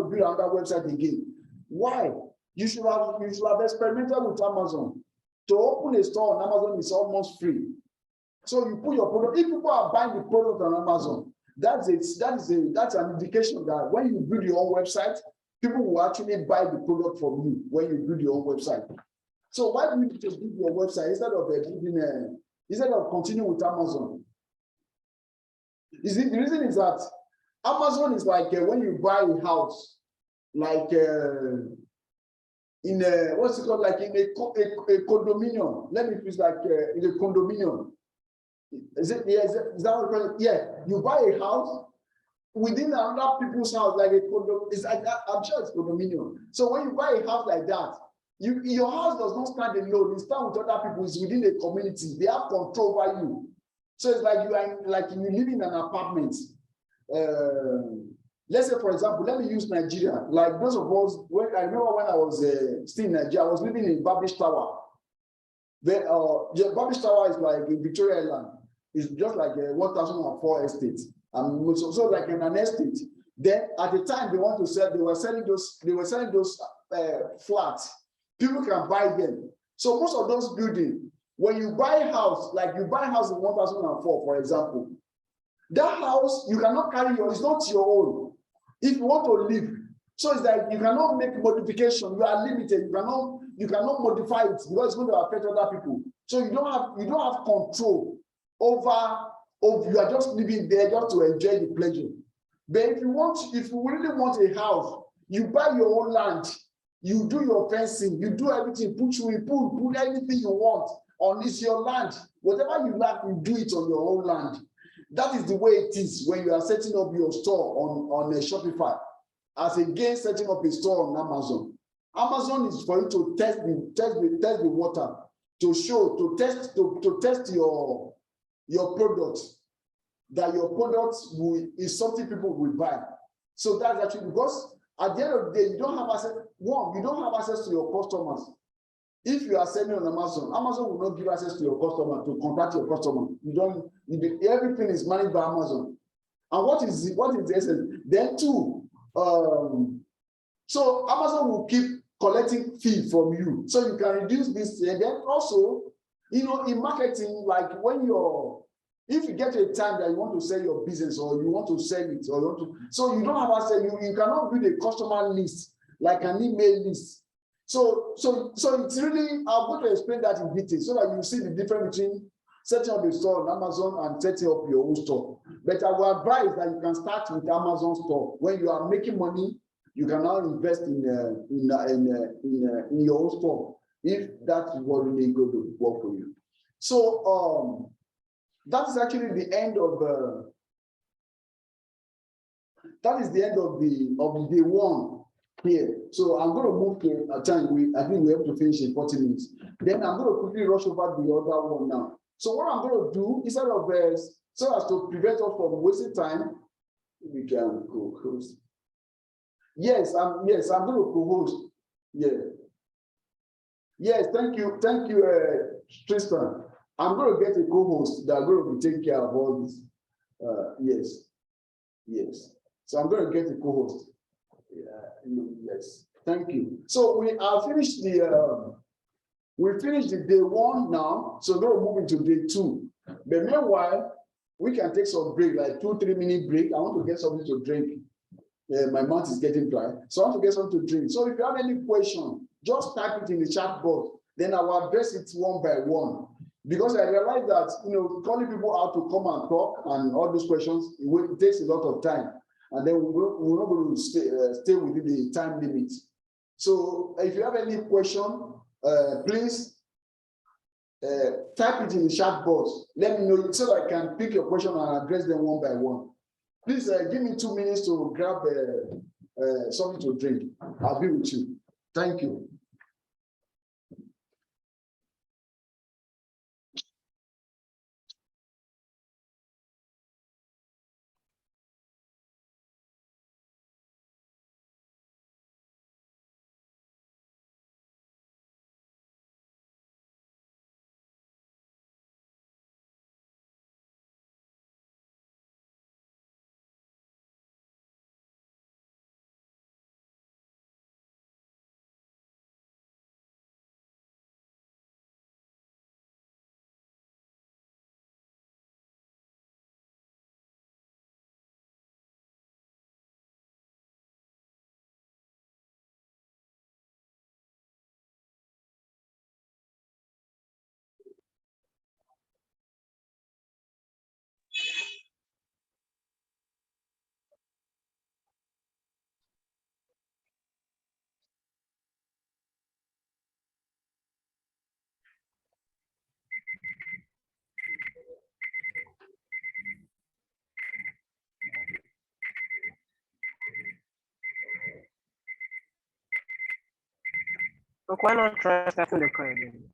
build another website again. Why? You should have experimented with Amazon. To open a store on Amazon is almost free. So you put your product. If people are buying the product on Amazon, that's an indication that when you build your own website, people will actually buy the product from you when you build your own website. So why do you need to build your website instead of continuing with Amazon? The reason is that Amazon is like when you buy a house, like in a, what's it called, like in a condominium. Let me use like in a condominium. Is that what yeah, you buy a house within another people's house, like a condo. It's like that, I'm sure it's condominium. So when you buy a house like that, your house does not stand alone. It stands with other people. It's within a community. They have control over you. So it's like you live in an apartment. Let's say, for example, let me use Nigeria. Like those of us, I remember when I was still in Nigeria, I was living in Babish Tower. Babish Tower is like in Victoria Island. It's just like a 1004 estate. So like in an estate. Then at the time they were selling those flats. People can buy them. So most of those buildings, when you buy a house, like you buy a house in 1004, for example, that house you cannot carry it's not your own. If you want to live, so it's like you cannot make modification. You are limited. You cannot modify it because it's going to affect other people. So you don't have control over. You are just living there just to enjoy the pleasure. But if you really want a house, you buy your own land. You do your fencing. You do everything. Put anything you want on your land. Whatever you like, you do it on your own land. That is the way it is when you are setting up your store on a Shopify, as against setting up a store on Amazon. Amazon is for you to test the water, to test your product, that your product is something people will buy. So that's actually because at the end of the day, you don't have access to your customers. If you are selling on Amazon, Amazon will not give access to your customer to contact your customer. Everything is managed by Amazon. And what is the essence? Then too, so Amazon will keep collecting fee from you, so you can reduce this. And then also, in marketing, like if you get a time that you want to sell your business or you want to sell it so you don't have access. You cannot build a customer list like an email list. So it's really, I'm going to explain that in detail so that you see the difference between setting up a store on Amazon and setting up your own store. But I will advise that you can start with Amazon store. When you are making money, you can now invest in your own store if that is what really going to work for you. So that is actually the end of the day one. Here, so I'm going to move to a time I think we have to finish in 40 minutes. Then I'm going to quickly rush over the other one now. So what I'm going to do, instead of So as to prevent us from wasting time, we can co-host. Yes, I'm going to co-host. Yeah. Yes, thank you, Tristan. I'm going to get a co-host that are going to be taking care of all this. Yes. So I'm going to get a co-host. Yes, thank you. So we are finished we finished the day 1 now. So now we're moving to day 2. But meanwhile, we can take some break, like 2-3 minute break. I want to get something to drink. My mouth is getting dry, so I want to get something to drink. So if you have any question, just type it in the chat box. Then I will address it one by one. Because I realize that calling people out to come and talk and all those questions, it takes a lot of time, and then we're not going to stay within the time limit. So if you have any question, please type it in the chat box. Let me know so I can pick your question and address them one by one. Please give me 2 minutes to grab something to drink. I'll be with you. Thank you. So why not try starting the call again?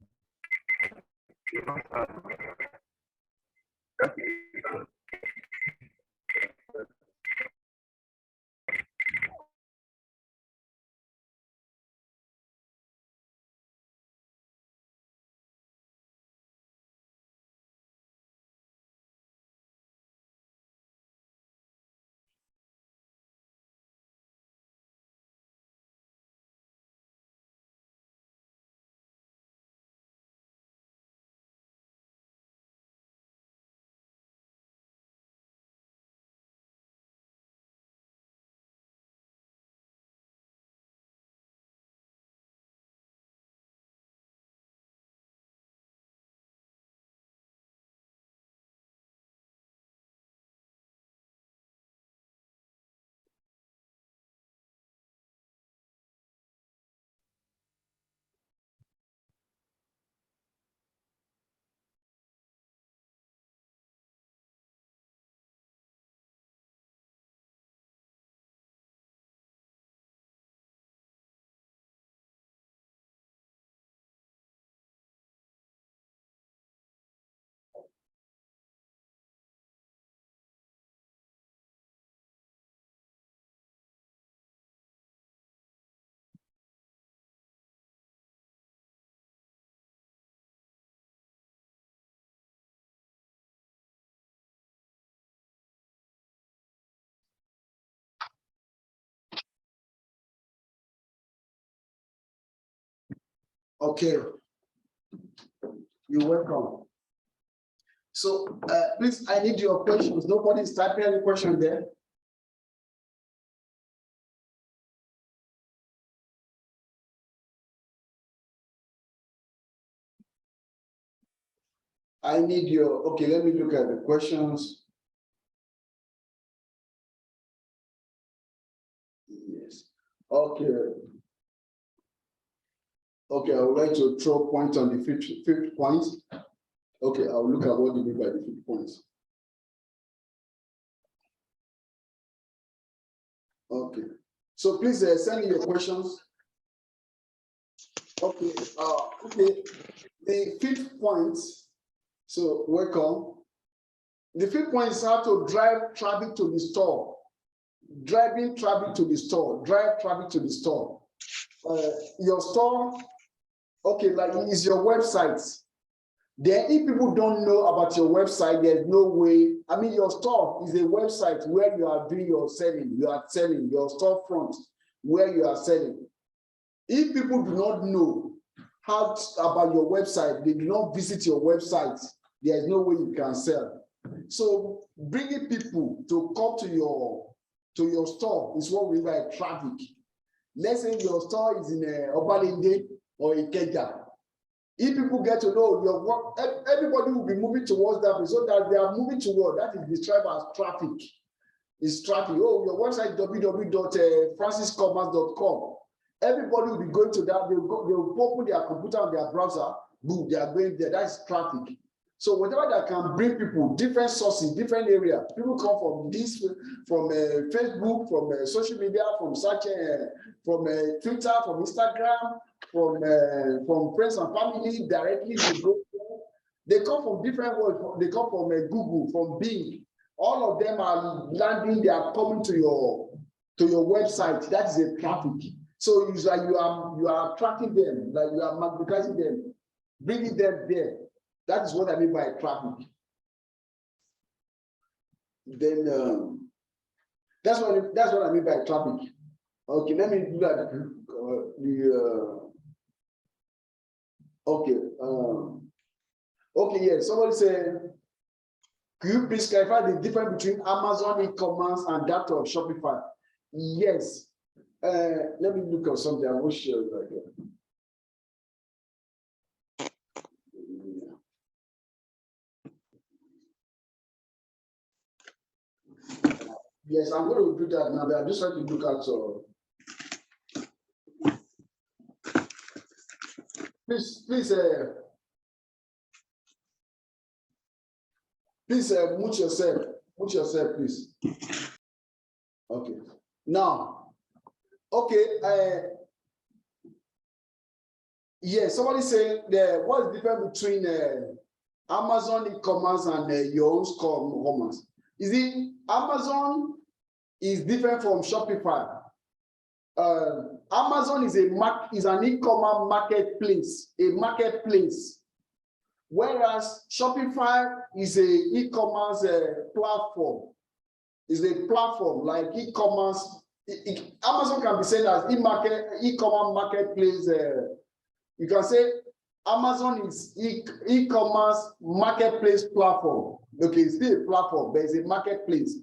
Okay. You're welcome. So please, I need your questions. Nobody's typing any question there. I need your, okay, let me look at the questions. Yes. Okay. Okay, I would like to throw point on the fifth point. Okay, I'll look at what you mean by the 5th point. Okay. So please send me your questions. Okay. Okay. The 5th point. So welcome. The fifth point is how to drive traffic to the store. Driving traffic to the store. Drive traffic to the store. Your store, okay, like is your website. Then if people don't know about your website, there's no way. I mean, your store is a website where you are doing your selling. You are selling your storefront where you are selling. If people do not know about your website, they do not visit your website, there is no way you can sell. So bringing people to come to your store is what we mean by traffic. Let's say your store is in Obalende or Ikeja. If people get to know your work, everybody will be moving towards that, so that they are moving toward that is described as traffic. It's traffic. Oh, your website www.franciscommerce.com. Everybody will be going to that. They'll open their computer and their browser. Boom, they are going there. That's traffic. So whatever that can bring people, different sources, different areas. People come from this, from Facebook, from social media, from search, from Twitter, from Instagram, from friends and family directly. They come from different worlds. They come from Google, from Bing. All of them are landing. They are coming to your website. That is a traffic. So it's like you are attracting them, like you are magnetizing them, bringing them there. That is what I mean by traffic. Then that's what I mean by traffic. Okay, let me do that. Okay, yeah. Somebody said, could you please clarify the difference between Amazon e-commerce and that of Shopify? Yes. Let me look at something. I will share it right here. Yes, I'm going to do that now, but I'm just trying to look at please mute yourself. Mute yourself, please. Okay. Now, okay. Yeah, somebody saying what is the difference between Amazon e-commerce and your own commerce? Is it Amazon is different from Shopify? Amazon is an e-commerce marketplace, whereas Shopify is a e-commerce platform. Is a platform like e-commerce. Amazon can be said as e-commerce marketplace. You can say Amazon is e-commerce marketplace platform. Okay, it's still a platform, but it's a marketplace.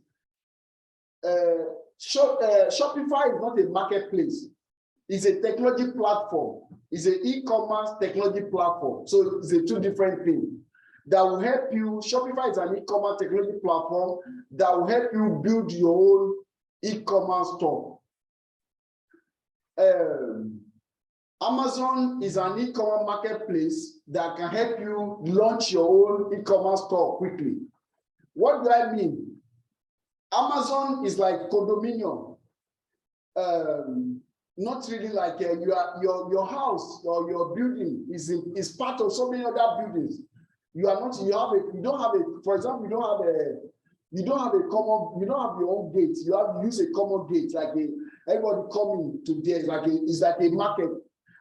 Shopify is not a marketplace. It's a technology platform. It's an e-commerce technology platform. So it's a two different things that will help you. Shopify is an e-commerce technology platform that will help you build your own e-commerce store. Amazon is an e-commerce marketplace that can help you launch your own e-commerce store quickly. What do I mean? Amazon is like condominium. Not really like your house or your building is part of so many other buildings. You don't have for example, you don't have your own gate. You use a common gate, like everybody coming to there. It's like a market.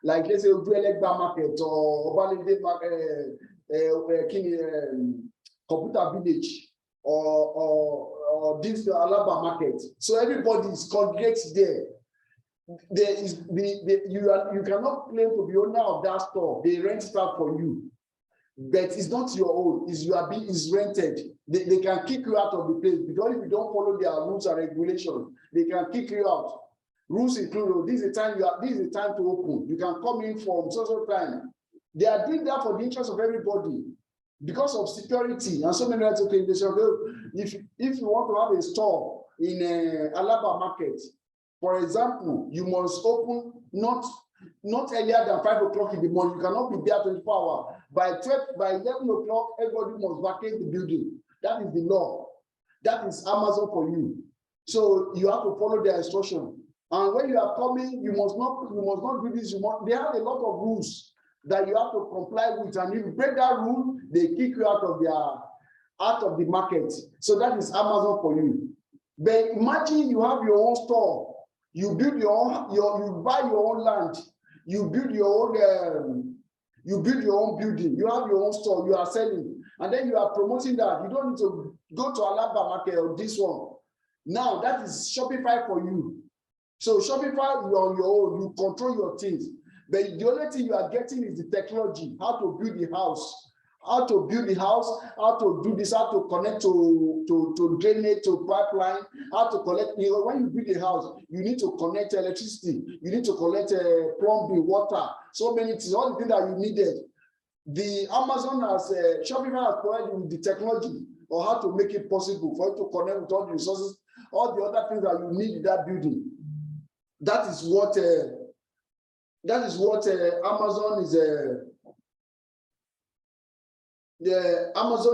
Like let's say Uduelegba market or Obalende market, Computer Village or this Alaba market. So everybody is congregated there. You cannot claim to be owner of that store. They rent it out for you, but it's not your own. It's rented. They can kick you out of the place because if you don't follow their rules and regulations, they can kick you out. Rules include this is the time to open. You can come in from social time. They are doing that for the interest of everybody because of security and so many other things. If you want to have a store in Alaba market, for example, you must open not earlier than 5 o'clock in the morning. You cannot be there 24 hours. By 11 o'clock, everybody must vacate the building. That is the law. That is Amazon for you. So you have to follow their instruction. And when you are coming, you must not do this. They have a lot of rules that you have to comply with. And if you break that rule, they kick you out of out of the market. So that is Amazon for you. But imagine you have your own store, you build your own, you buy your own land, you build your own building, you have your own store, you are selling, and then you are promoting that. You don't need to go to Alaba market or this one. Now that is Shopify for you. So Shopify, you are on your own, you control your things. But the only thing you are getting is the technology, how to build the house, how to do this, how to connect to drainage, to pipeline, how to collect. When you build a house, you need to connect electricity, you need to collect plumbing, water, so many things, all the things that you needed. The Amazon has, Shopify has provided with the technology or how to make it possible for you to connect with all the resources, all the other things that you need in that building. That is what Amazon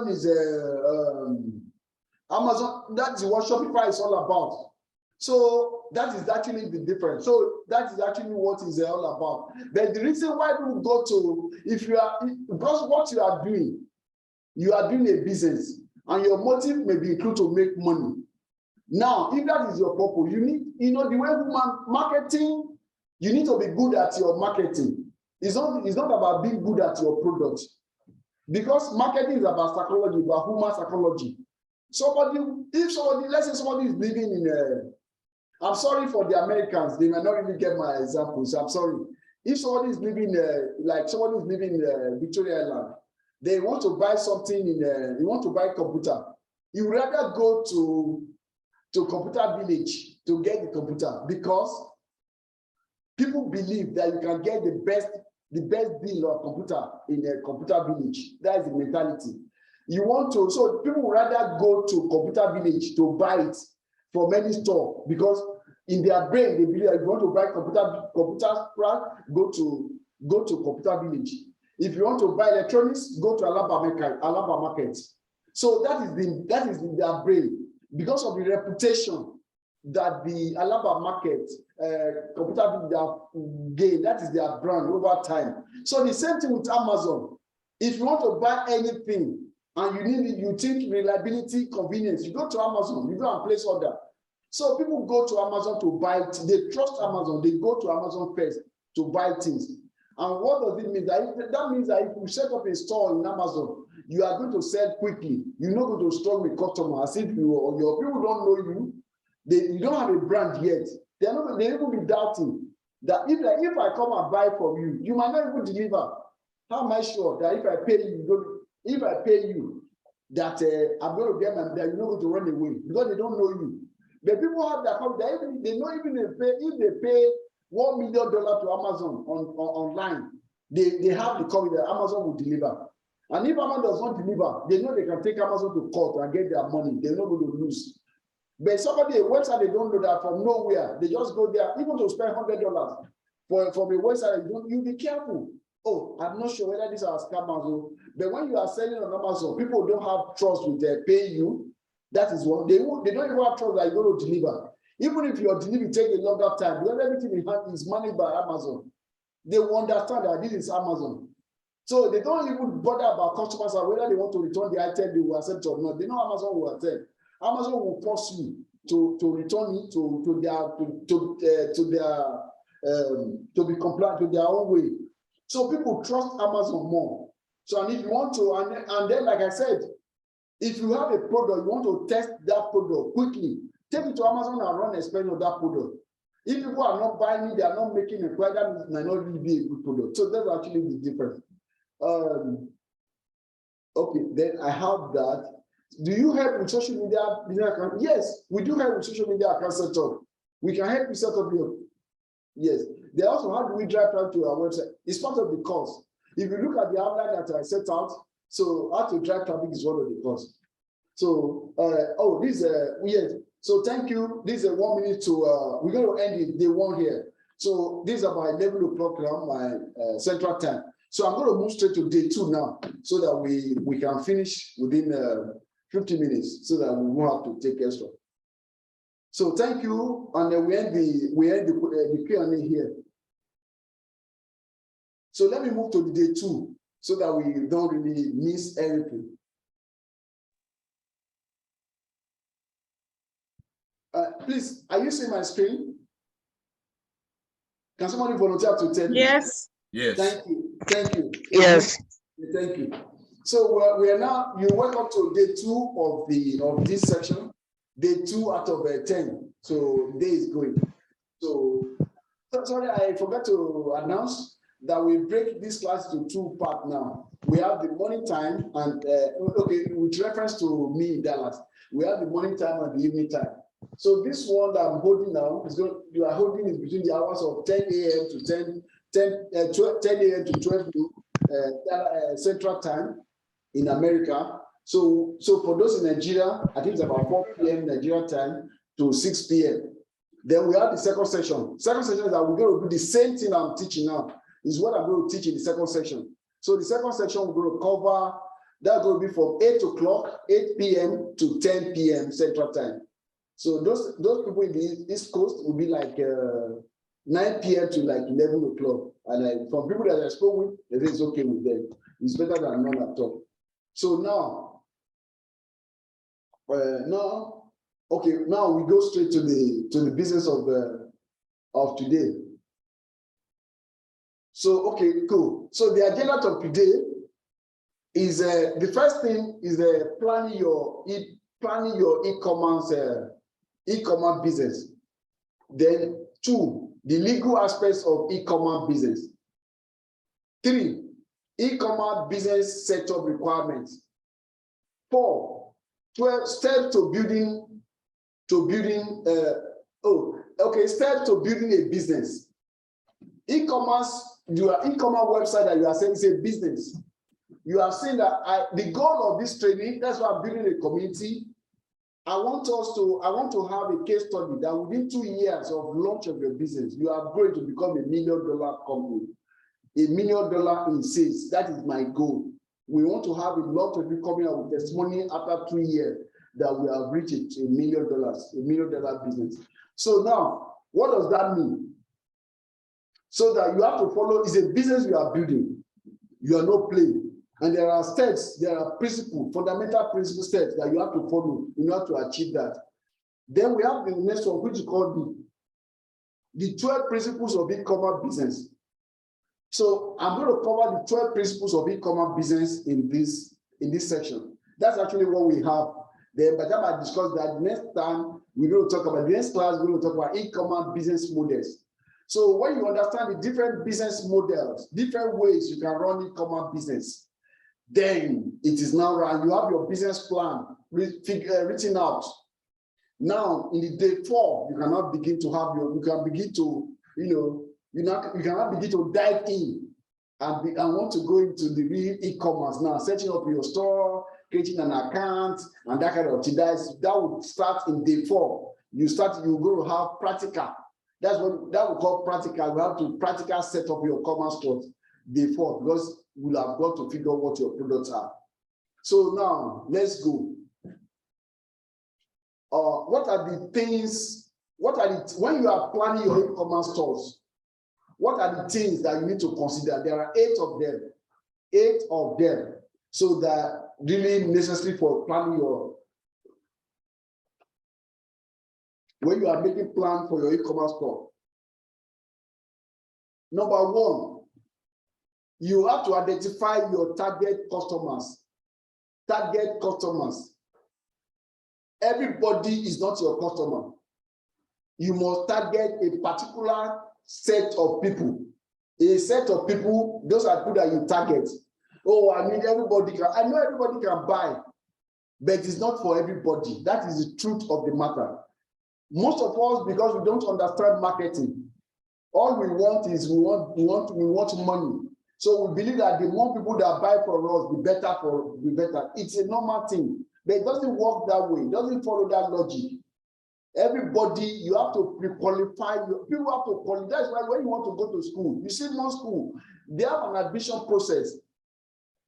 is. Amazon, that's what Shopify is all about. So that is actually the difference. So that is actually what is all about. But the reason why people go to, because what you are doing a business, and your motive may be include to make money. Now, if that is your purpose, you need, the way marketing, you need to be good at your marketing. It's not about being good at your product. Because marketing is about psychology, about human psychology. Let's say somebody is living in I'm sorry for the Americans, they might not really get my examples. I'm sorry. If somebody is living in Victoria Island, they want to buy something they want to buy a computer. You rather go to Computer Village to get the computer, because people believe that you can get the best deal of computer in a Computer Village. That is the mentality. So people would rather go to Computer Village to buy it from any store, because in their brain they believe that if you want to buy computer go to Computer Village. If you want to buy electronics, go to Alaba market. So that is in their brain, because of the reputation that the Alaba market, Computer Village gain. That is their brand over time. So the same thing with Amazon. If you want to buy anything and you think reliability, convenience, you go to Amazon, you go and place order. So people go to Amazon to buy it. They trust Amazon. They go to Amazon first to buy things. And what does it mean? That means that if you set up a store in Amazon, you are going to sell quickly. You're not going to struggle with customers. As if your people don't know you, you don't have a brand yet. They will be doubting that if I come and buy from you, you might not even deliver. How am I sure that if I pay you, that I'm going to get that you're not going to run away, because they don't know you. But people have that confidence. They know even if they pay $1 million to Amazon online, they have the confidence that Amazon will deliver. And if Amazon does not deliver, they know they can take Amazon to court and get their money. They're not going to lose. But a website, they don't know that from nowhere. They just go there, even to spend $100 from a website. You be careful. Oh, I'm not sure whether these are scammers. But when you are selling on Amazon, people don't have trust with paying you. That is one. They don't even have trust that you're going to deliver. Even if your delivery takes a longer time, because everything is managed by Amazon, they will understand that this is Amazon. So they don't even bother about customers or whether they want to return the item, they will accept or not. They know Amazon will accept. Amazon will force you to return it to be compliant to their own way. So people trust Amazon more. So and if you want to, and then like I said, if you have a product, you want to test that product quickly, take it to Amazon and run an experiment of that product. If people are not buying it, they are not making a product, that might not really be a good product. So that's actually the difference. Okay, then I have that. Do you help with social media business account? Yes, we do help with social media account setup. We can help you set up your. Yes. They also, how do we drive traffic to our website? It's part of the course. If you look at the outline that I set out, so how to drive traffic is one of the course. So, yes. So thank you. This is 1 minute to, we're going to end it day one here. So this is about 11 o'clock now, my central time. So I'm going to move straight to day 2 now, so that we can finish within 50 minutes, so that we won't have to take extra. So thank you, and then we end the Q&A here. So let me move to the day 2, so that we don't really miss anything. Please, are you seeing my screen? Can somebody volunteer to tell me? Yes. Yes. Thank you. Thank you. Yes. Thank you. So we are now. You welcome to day 2 of this section. Day 2 out of 10. So day is going. So sorry, I forgot to announce that we break this class to 2 parts now. We have the morning time and okay, with reference to me in Dallas, we have the morning time and the evening time. So this one that I'm holding now you are holding is between the hours of 10 a.m. to 10 a.m. to 12 noon Central Time in America. So for those in Nigeria, I think it's about 4 p.m. Nigeria time to 6 p.m. Then we have the second section. Second section is that we're going to do the same thing I'm teaching now. Is what I'm going to teach in the second section. So the second section we're going to cover, that's going to be from 8 p.m. to 10 p.m. Central Time. So those people in the East Coast will be like 9 p.m. to like 11 o'clock. And from people that I spoke with, it is okay with them. It's better than none at all. So now we go straight to the business of today. So okay, cool. So the agenda of today is the first thing is planning your e-commerce business. Then 2, the legal aspects of e-commerce business. 3, e-commerce business setup requirements. 4, 12 steps to building steps to building a business. E-commerce, your e-commerce website that you are saying is a business. You have seen that the goal of this training, that's why I'm building a community. I want to have a case study that within 2 years of launch of your business, you are going to become $1 million company, $1 million in sales. That is my goal. We want to have a lot of you coming out with testimony after 2 years that we have reached $1 million, $1 million business. So now, what does that mean? So that you have to follow, is a business you are building. You are not playing. And there are steps, there are principles, fundamental principle steps that you have to follow in order to achieve that. Then we have the next one, which is called the 12 principles of e-commerce business. So I'm going to cover the 12 principles of e-commerce business in this section. That's actually what we have. Then by the time I discuss that, next time we're going to talk about, the next class, we're going to talk about e-commerce business models. So when you understand the different business models, different ways you can run e-commerce business, then it is now right. You have your business plan written out. Now, in the day 4, you cannot begin to have you can begin to, you cannot begin to dive in and want to go into the real e-commerce now, setting up your store, creating an account, and that kind of thing. That would start in day 4. You're going to have practical. That's what that we call practical. You have to practical set up your commerce store day 4 because we'll have got to figure out what your products are. So now let's go. What are the things? When you are planning your e-commerce stores? What are the things that you need to consider? There are 8 of them. 8 of them. So that really necessary for planning your. When you are making plan for your e-commerce store. Number 1, you have to identify your target customers. Target customers. Everybody is not your customer. You must target a particular set of people. A set of people, those are people that you target. Oh, I mean, I know everybody can buy, but it's not for everybody. That is the truth of the matter. Most of us, because we don't understand marketing, all we want is we want money. So we believe that the more people that buy from us, the better. It's a normal thing, but it doesn't work that way. It doesn't follow that logic. Everybody, you have to pre-qualify. People have to qualify. That's why when you want to go to school, you see most school, they have an admission process.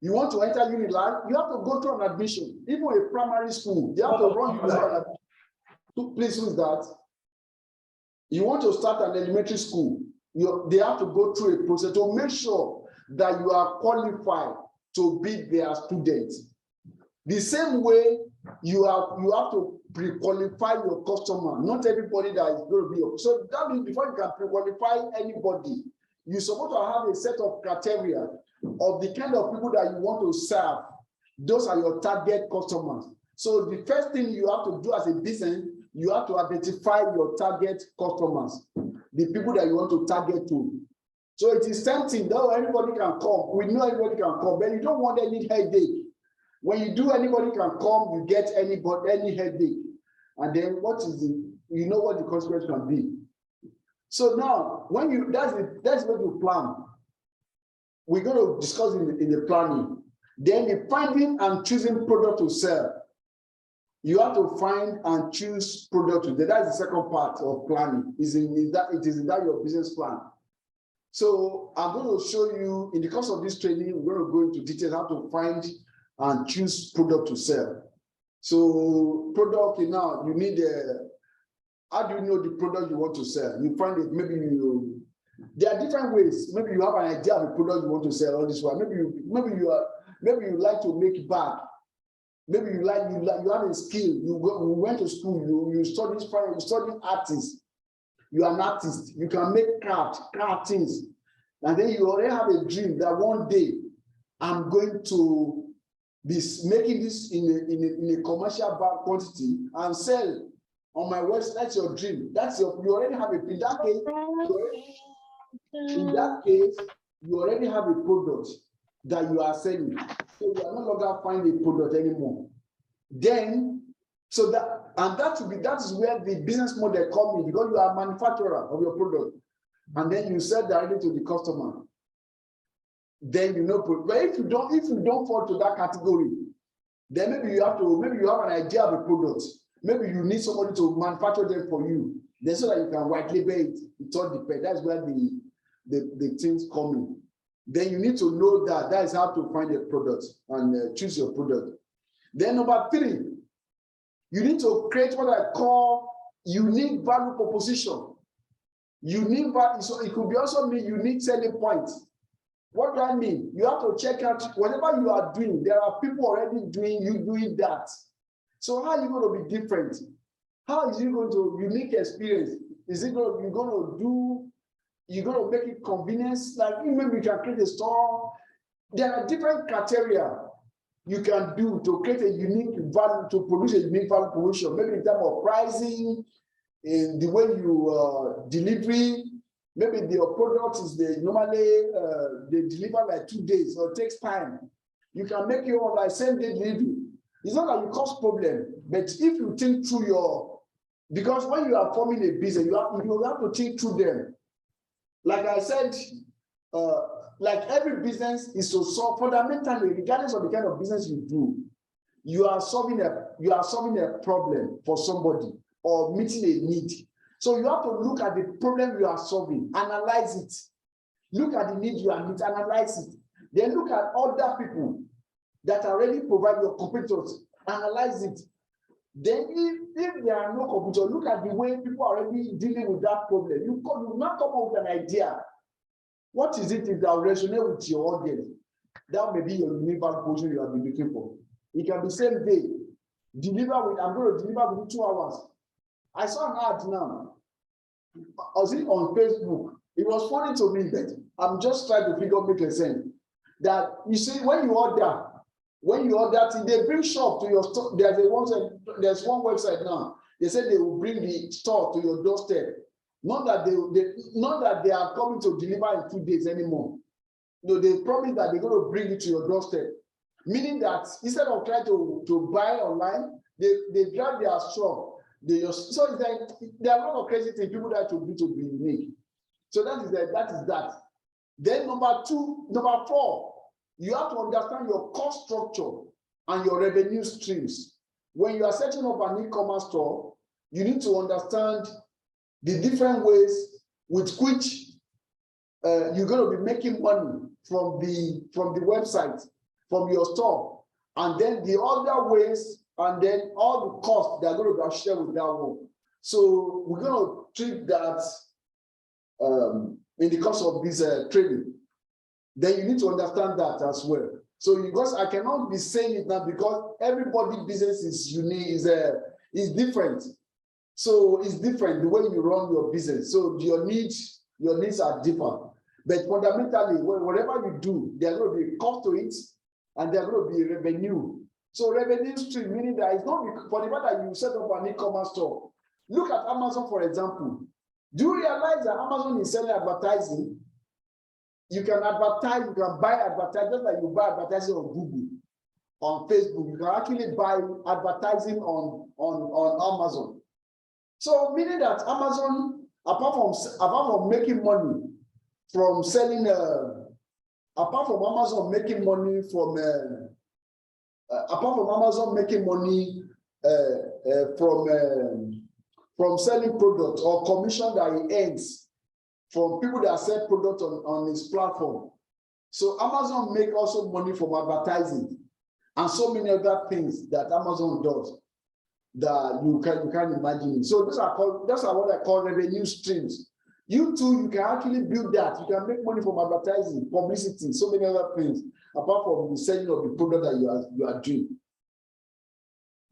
You want to enter Unilag, you have to go through an admission. Even a primary school, they have to run you through an admission. Please, who is that? You want to start an elementary school, they have to go through a process to make sure that you are qualified to be their students. The same way you have to pre-qualify your customer. Not everybody that is going to be your. So that means before you can pre-qualify anybody, you're supposed to have a set of criteria of the kind of people that you want to serve. Those are your target customers. So the first thing you have to do as a business, you have to identify your target customers, the people that you want to target to. So it is something that anybody can come. We know anybody can come, but you don't want any headache. When you do, anybody can come, you get any headache. And then what is you know what the consequence can be. So now, when you that's what you plan. We're going to discuss in the planning. Then the finding and choosing product to sell. You have to find and choose product to sell. That's the second part of planning. It is in that your business plan. So I'm going to show you in the course of this training, we're going to go into details how to find and choose product to sell. So product, now you need how do you know the product you want to sell? You find it, there are different ways. Maybe you have an idea of the product you want to sell all this way. Maybe you like to make bag. Maybe you have a skill. You went to school, you study artist. You are an artist, you can make craft things. And then you already have a dream that one day I'm going to be making this in a commercial quantity and sell on my website. That's your dream. You already have in that case, you already have a product that you are selling. So you are no longer finding a product anymore. Then, that is where the business model comes in, because you are a manufacturer of your product. And then you sell directly to the customer. Then you know, but if you don't fall to that category, then maybe you have an idea of a product. Maybe you need somebody to manufacture them for you. Then so that you can white label it. It all depends. That's where the things come in. Then you need to know that is how to find a product and choose your product. Then number 3, you need to create what I call unique value proposition. Unique value, so it could be also mean unique selling points. What do I mean? You have to check out whatever you are doing. There are people already doing that. So how are you going to be different? How is it going to unique experience? Is it going you're going to make it convenience? Like maybe you can create a store. There are different criteria you can do to create a unique value, to produce a unique value proposition. Maybe in terms of pricing, in the way you delivery. Maybe your product is normally they deliver like 2 days, or it takes time. You can make your own like same-day delivery. It's not that you cause problem, but if you think through because when you are forming a business, you have to think through them. Like I said, like every business is to solve fundamentally, regardless of the kind of business you do, you are solving a problem for somebody or meeting a need. So you have to look at the problem you are solving, analyze it. Look at the need you are meeting, analyze it. Then look at other people that already provide your competitors, analyze it. Then if there are no competitors, look at the way people are already dealing with that problem. You now come up with an idea. What is it that will resonate with your audience? That may be your unique value proposition you have been looking for. It can be same day. I'm going to deliver within 2 hours. I saw an ad now. I was on Facebook. It was funny to me that I'm just trying to make a sense. That you see, when you order, they bring shop to your store. There's one website now. They said they will bring the store to your doorstep. Not that they are coming to deliver in 2 days anymore. No, they promise that they're going to bring it to your doorstep. Meaning that instead of trying to buy online, they drive their shop. So it's like there are a lot of crazy things people like to do to be unique. So that is that. Then number 4, you have to understand your cost structure and your revenue streams. When you are setting up an e-commerce store, you need to understand the different ways with which you're going to be making money from the website, from your store, and then the other ways, and then all the costs that are going to be shared with that one. So we're going to treat that in the course of this training. Then you need to understand that as well. So because I cannot be saying it now, because everybody's business is unique, It's different. So it's different the way you run your business. So your needs are different. But fundamentally, whatever you do, there's going to be a cost to it, and there's going to be revenue. So revenue stream, meaning that it's not for the fact that you set up an e-commerce store. Look at Amazon, for example. Do you realize that Amazon is selling advertising? You can advertise, you can buy advertising, just like you buy advertising on Google, on Facebook. You can actually buy advertising on Amazon. So meaning that Amazon, apart from making money from selling, apart from Amazon making money from from selling products or commission that he earns from people that sell products on his platform. So Amazon make also money from advertising and so many other things that Amazon does that you can't imagine. So those are what I call revenue streams. You too, you can actually build that. You can make money from advertising, publicity, so many other things, apart from the selling of the product that you are doing.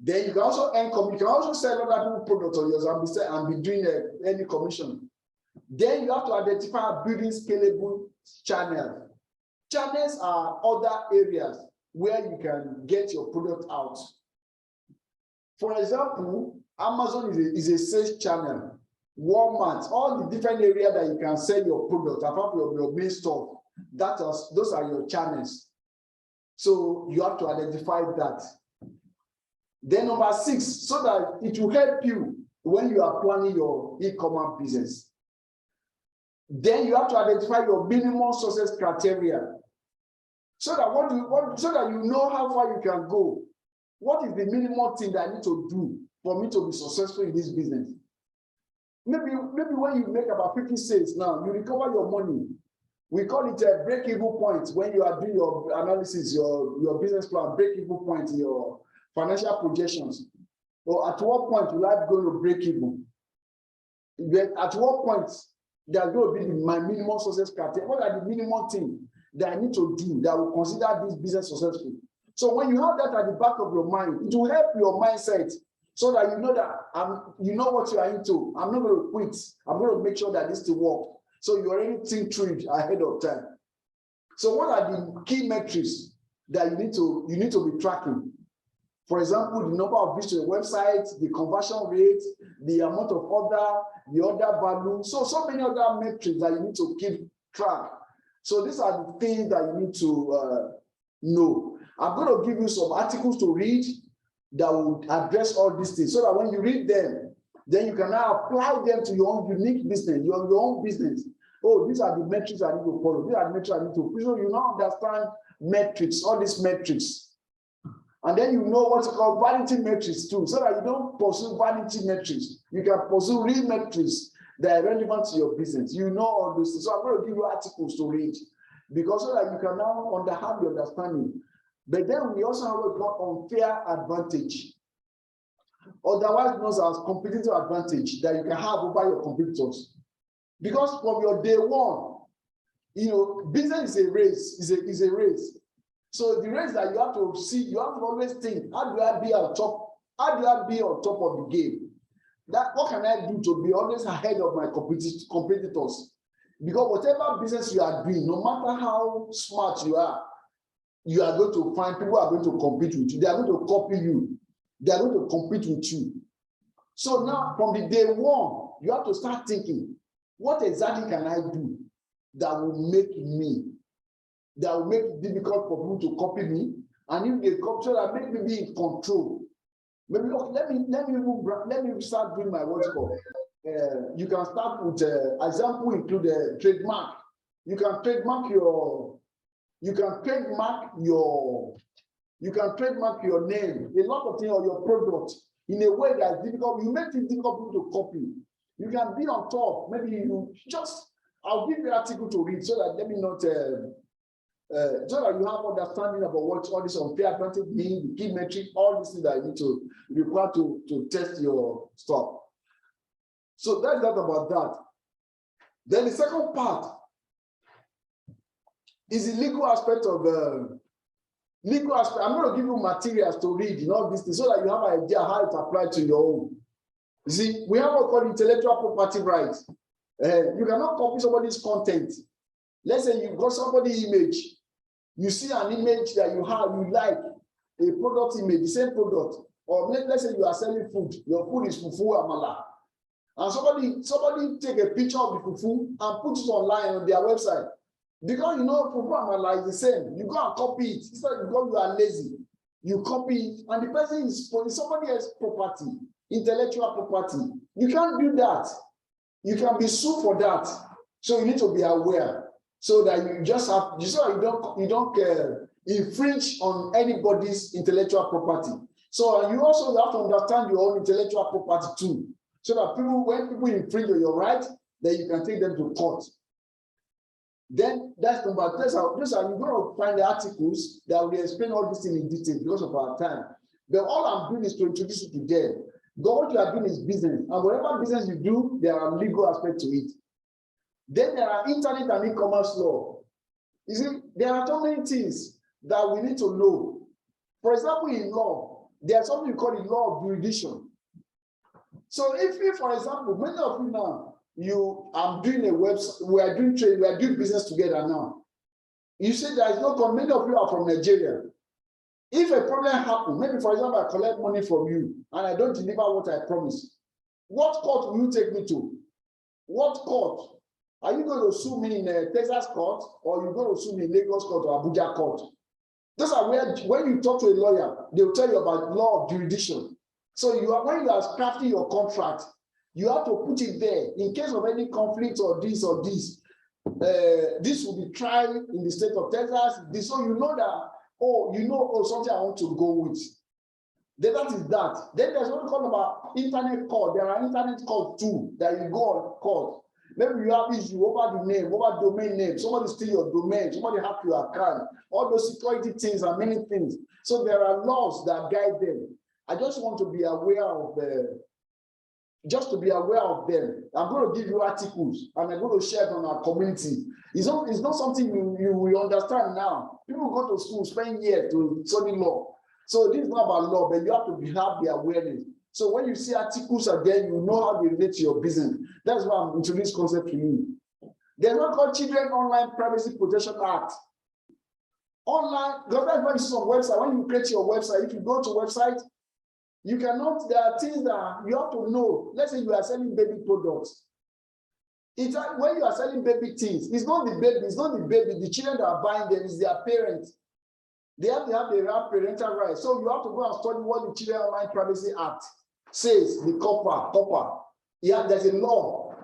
Then you can also earn commission. You can also sell other people's products on yours and be doing any commission. Then you have to identify building scalable channels. Channels are other areas where you can get your product out. For example, Amazon is a sales channel. Walmart, all the different areas that you can sell your product apart from your main store, those are your channels. So you have to identify that. Then number 6, so that it will help you when you are planning your e-commerce business. Then you have to identify your minimum success criteria. So that you know how far you can go. What is the minimum thing that I need to do for me to be successful in this business? Maybe when you make about 50 sales now, you recover your money. We call it a break-even point when you are doing your analysis, your business plan, break-even point, your financial projections. Or at what point will I go to break even? At what point there's going to be my minimum success criteria? What are the minimum things that I need to do that will consider this business successful? So when you have that at the back of your mind, it will help your mindset so that you know that you know what you are into. I'm not going to quit. I'm going to make sure that this will work. So you already think through it ahead of time. So what are the key metrics that you need to be tracking? For example, the number of visitors to the website, the conversion rate, the amount of the order value. So many other metrics that you need to keep track. So these are the things that you need to know. I'm going to give you some articles to read that will address all these things so that when you read them, then you can now apply them to your own unique business, your own business. Oh, these are the metrics I need to follow. These are the metrics I need to. So you now understand metrics, all these metrics. And then you know what's called vanity metrics too, so that you don't pursue vanity metrics. You can pursue real metrics that are relevant to your business. You know all those things. So I'm going to give you articles to read because so that you can now have the understanding. But then we also have what we call unfair advantage, otherwise known as competitive advantage that you can have over your competitors. Because from your day one, business is a race, is a race. So the race that you have to see, you have to always think, how do I be on top? How do I be on top of the game? What can I do to be always ahead of my competitors? Because whatever business you are doing, no matter how smart you are going to find people are going to compete with you. They are going to copy you. They are going to compete with you. So now, from the day one, you have to start thinking, what exactly can I do that will make it difficult for people to copy me? And if they copy, so that make me be in control. Maybe let me start doing my what's called. You can start with example include trademark. You can trademark your name, a lot of things, or your product in a way that is difficult. You make it difficult to copy. You can be on top. Maybe I'll give you an article to read so that let me not so that you have understanding about what all this unfair advantage means, the key metric, all these things that you need to require to test your stuff. So that's that about that. Then the second part is the legal aspect of Legal aspect, I'm going to give you materials to read in all these things so that you have an idea how it applies to your own. You see, we have what called intellectual property rights. You cannot copy somebody's content. Let's say you've got somebody's image. You see an image that you have, you like, a product image, the same product. Or let's say you are selling food. Your food is fufu amala. And somebody take a picture of the fufu and put it online on their website. Because you know fufu amala is the same. You go and copy it. It's not because you are lazy. You copy it, and the person is somebody else's property, intellectual property. You can't do that. You can be sued for that. So you need to be aware, so that you just have, so you don't infringe on anybody's intellectual property. So you also have to understand your own intellectual property too, so that when people infringe on your right, then you can take them to court. Then that's number two. Those are you're going to find the articles that will explain all this in detail because of our time. But all I'm doing is to introduce you to them. Because what you are doing is business, and whatever business you do, there are legal aspects to it. Then there are internet and e-commerce law. You see, there are so many things that we need to know. For example, in law, there's something you call the law of jurisdiction. So if for example, many of you now, I'm doing a website, we are doing trade, we are doing business together now. You say there is no, many of you are from Nigeria. If a problem happens, maybe for example, I collect money from you and I don't deliver what I promised, what court will you take me to? What court? Are you going to sue me in a Texas court, or you going to sue me in Lagos court or Abuja court? Those are where, when you talk to a lawyer, they will tell you about law of jurisdiction. So when you are crafting your contract, you have to put it there in case of any conflict or this or this. This will be tried in the state of Texas. So you know that, something I want to go with. Then that is that. Then there's what we call about internet court. There are internet court too that you go on court. Maybe you have issue over the name, over domain name. Somebody steal your domain, somebody hack your account, all those security things and many things. So there are laws that guide them. I just want to be aware of them. I'm going to give you articles and I'm going to share it on our community. It's not something you will understand now. People go to school, spend years to study law. So this is not about law, but you have to have the awareness. So when you see articles again, you know how they relate to your business. That's why I'm introducing this concept to you. There's one called Children Online Privacy Protection Act. Online, because that's why you see on website. When you create your website, if you go to website, you cannot, there are things that you have to know. Let's say you are selling baby products. When you are selling baby things, it's not the baby, the children that are buying them, it's their parents. They have to have the parental rights. So you have to go and study what the Children Online Privacy Act says, the copper. Yeah, there's a law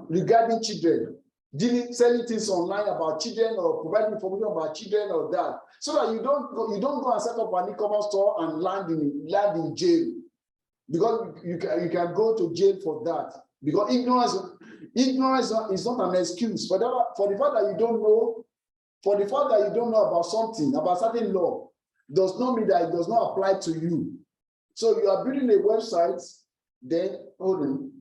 regarding children, selling things online about children or providing information about children or that, so that you don't go and set up an e-commerce store and land in jail, because you can go to jail for that, because ignorance is not an excuse for the fact that you don't know. For the fact that you don't know about something, about certain law, does not mean that it does not apply to you. So you are building a website, then hold on.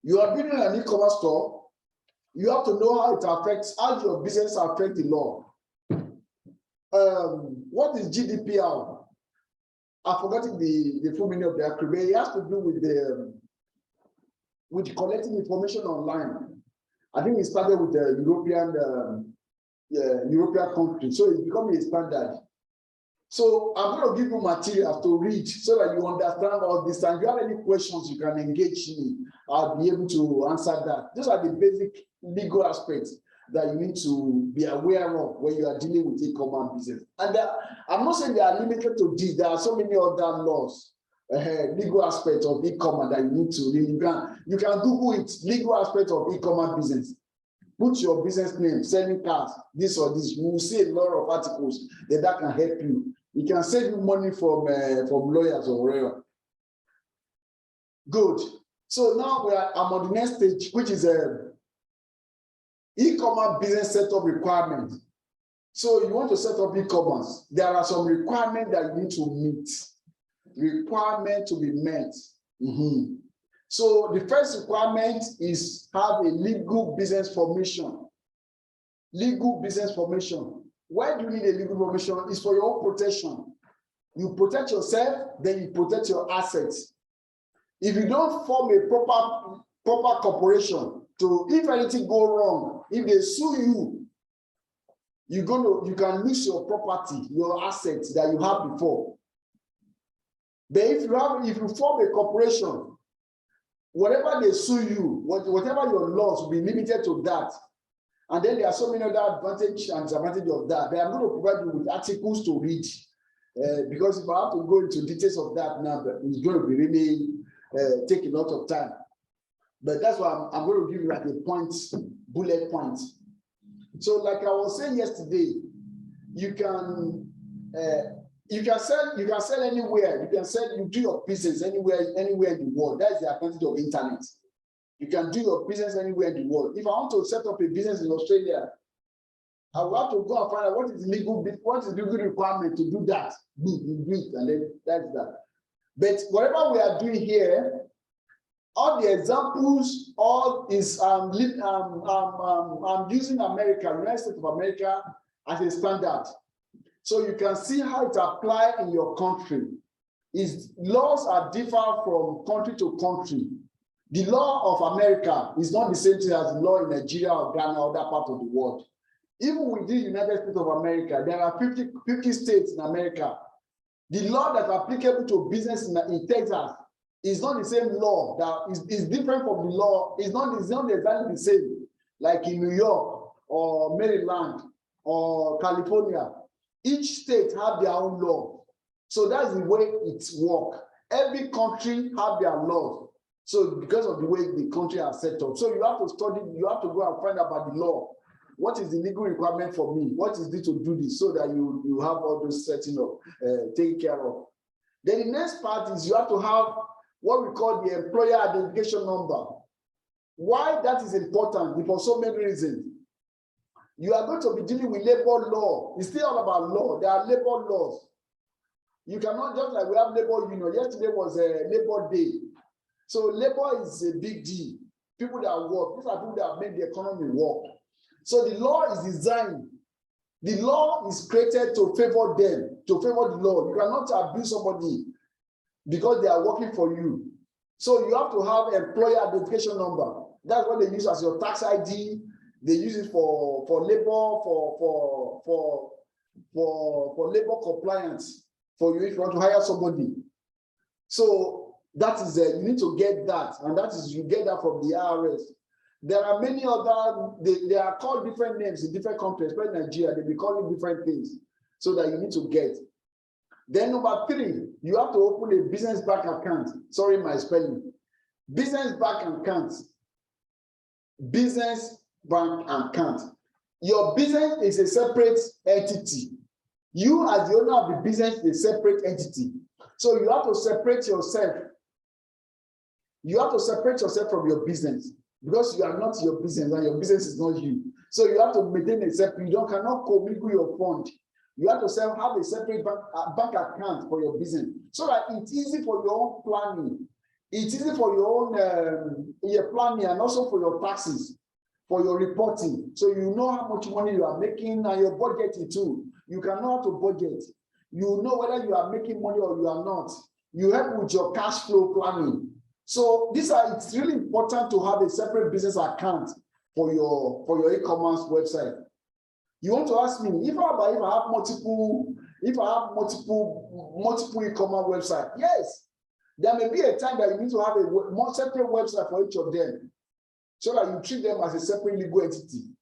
You are building an e-commerce store. You have to know how your business affects the law. What is GDPR? I've forgotten the full meaning of the acronym. It has to do with collecting information online. I think it started with the European country, so it's becoming a standard. So I'm going to give you materials to read so that you understand all this. And if you have any questions, you can engage me. I'll be able to answer that. Those are the basic legal aspects that you need to be aware of when you are dealing with e-commerce business. And I'm not saying they are limited to this. There are so many other laws. Legal aspect of e-commerce that you need to read. You can Google it, legal aspect of e-commerce business. Put your business name, selling cars, this or this. You will see a lot of articles that can help you. It can save you money from lawyers or whatever. Good. So now I'm on the next stage, which is e-commerce business setup requirement. So you want to set up e-commerce. There are some requirements that you need to meet. Requirement to be met. So the first requirement is have a legal business formation. legal business formation. Why do you need a legal formation? It's for your own protection. You protect yourself, then you protect your assets. If you don't form a proper corporation, to if anything go wrong, if they sue you, you can lose your property, your assets that you had before. But if you form a corporation, whatever they sue you, whatever your loss will be limited to that. And then there are so many other advantages and disadvantages of that. But I'm going to provide you with articles to read. Because if I have to go into details of that now, it's going to be really take a lot of time. But that's why I'm going to give you like a bullet point. So like I was saying yesterday, you can sell anywhere. You do your business anywhere in the world. That's the advantage of internet. You can do your business anywhere in the world. If I want to set up a business in Australia, I will have to go and find out what is the legal requirement to do that. Do it, and then that's that. But whatever we are doing here, all the examples, all is I'm using America, United States of America, as a standard. So you can see how it applies in your country. Laws are different from country to country. The law of America is not the same thing as the law in Nigeria or Ghana or other part of the world. Even within the United States of America, there are 50 states in America. The law that is applicable to business in Texas is not the same law. That is different from the law. It's not exactly the same, like in New York or Maryland or California. Each state have their own law. So that's the way it works. Every country have their laws. So because of the way the country are set up. So you have to study, you have to go and find out about the law. What is the legal requirement for me? What is it to do this so that you have all those setting up, taken care of? Then the next part is you have to have what we call the employer identification number. Why that is important? For so many reasons. You are going to be dealing with labor law. It's still all about law. There are labor laws. You cannot, just like we have labor union. Yesterday was a Labor Day. So labor is a big deal. People that work, these are people that make the economy work. So the law is designed. The law is created to favor them, to favor the law. You cannot abuse somebody because they are working for you. So you have to have employer identification number. That's what they use as your tax ID. They use it for labor, for labor compliance for you if you want to hire somebody. So that is you need to get that, and that is you get that from the IRS. There are many other, they are called different names in different countries, but in Nigeria, they be calling different things so that you need to get. Then number 3, you have to open a business bank account. Sorry, my spelling. Business bank account. Business bank account. Your business is a separate entity. You as the owner of the business is a separate entity. So you have to separate yourself. You have to separate yourself from your business because you are not your business and your business is not you. So you have to maintain a separate, cannot commingle your fund. You have to have a separate bank account for your business so that it's easy for your own planning. It's easy for your own your planning and also for your taxes, for your reporting. So you know how much money you are making and your budgeting too. You can know how to budget. You know whether you are making money or you are not. You help with your cash flow planning. So it's really important to have a separate business account for your e-commerce website. You want to ask me if I have multiple e-commerce websites? Yes, there may be a time that you need to have a separate website for each of them, so that you treat them as a separate legal entity.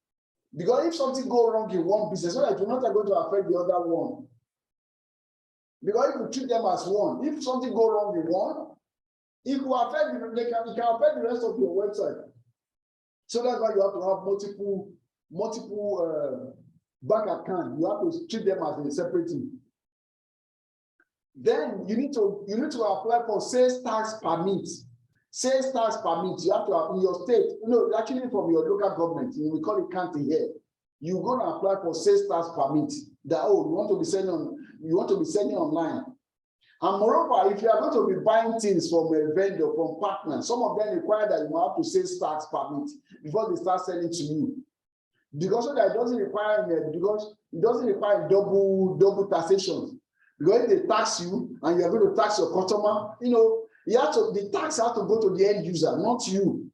Because if something goes wrong in one business, so that you're not going to affect the other one. Because if you treat them as one, if something goes wrong in one, it will affect it can affect the rest of your website. So that's why you have to have multiple bank accounts. You have to treat them as a separate thing. Then you need to apply for sales tax permit. Sales tax permit. You have to have in your state. Actually from your local government. We call it county here. You're going to apply for sales tax permit. That you want to be selling online. And moreover, if you are going to be buying things from a vendor, from partners, some of them require that you have to sales tax permit before they start selling to you. because so that it doesn't require double taxation. Because if they tax you and you're going to tax your customer, the tax has to go to the end user, not you.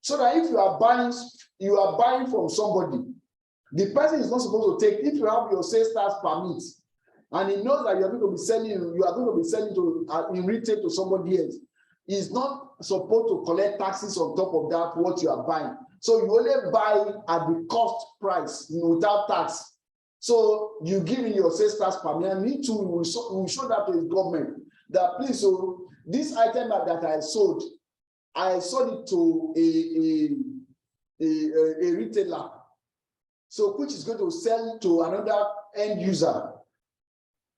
So that if you are buying from somebody, the person is not supposed to take, if you have your sales tax permit, and he knows that you are going to be selling in retail to somebody else, he's not supposed to collect taxes on top of that, what you are buying. So you only buy at the cost price, without tax. So you give me your sales tax permit, and me too, we will show that to the government that please, so this item that I sold it to a retailer, so which is going to sell to another end user,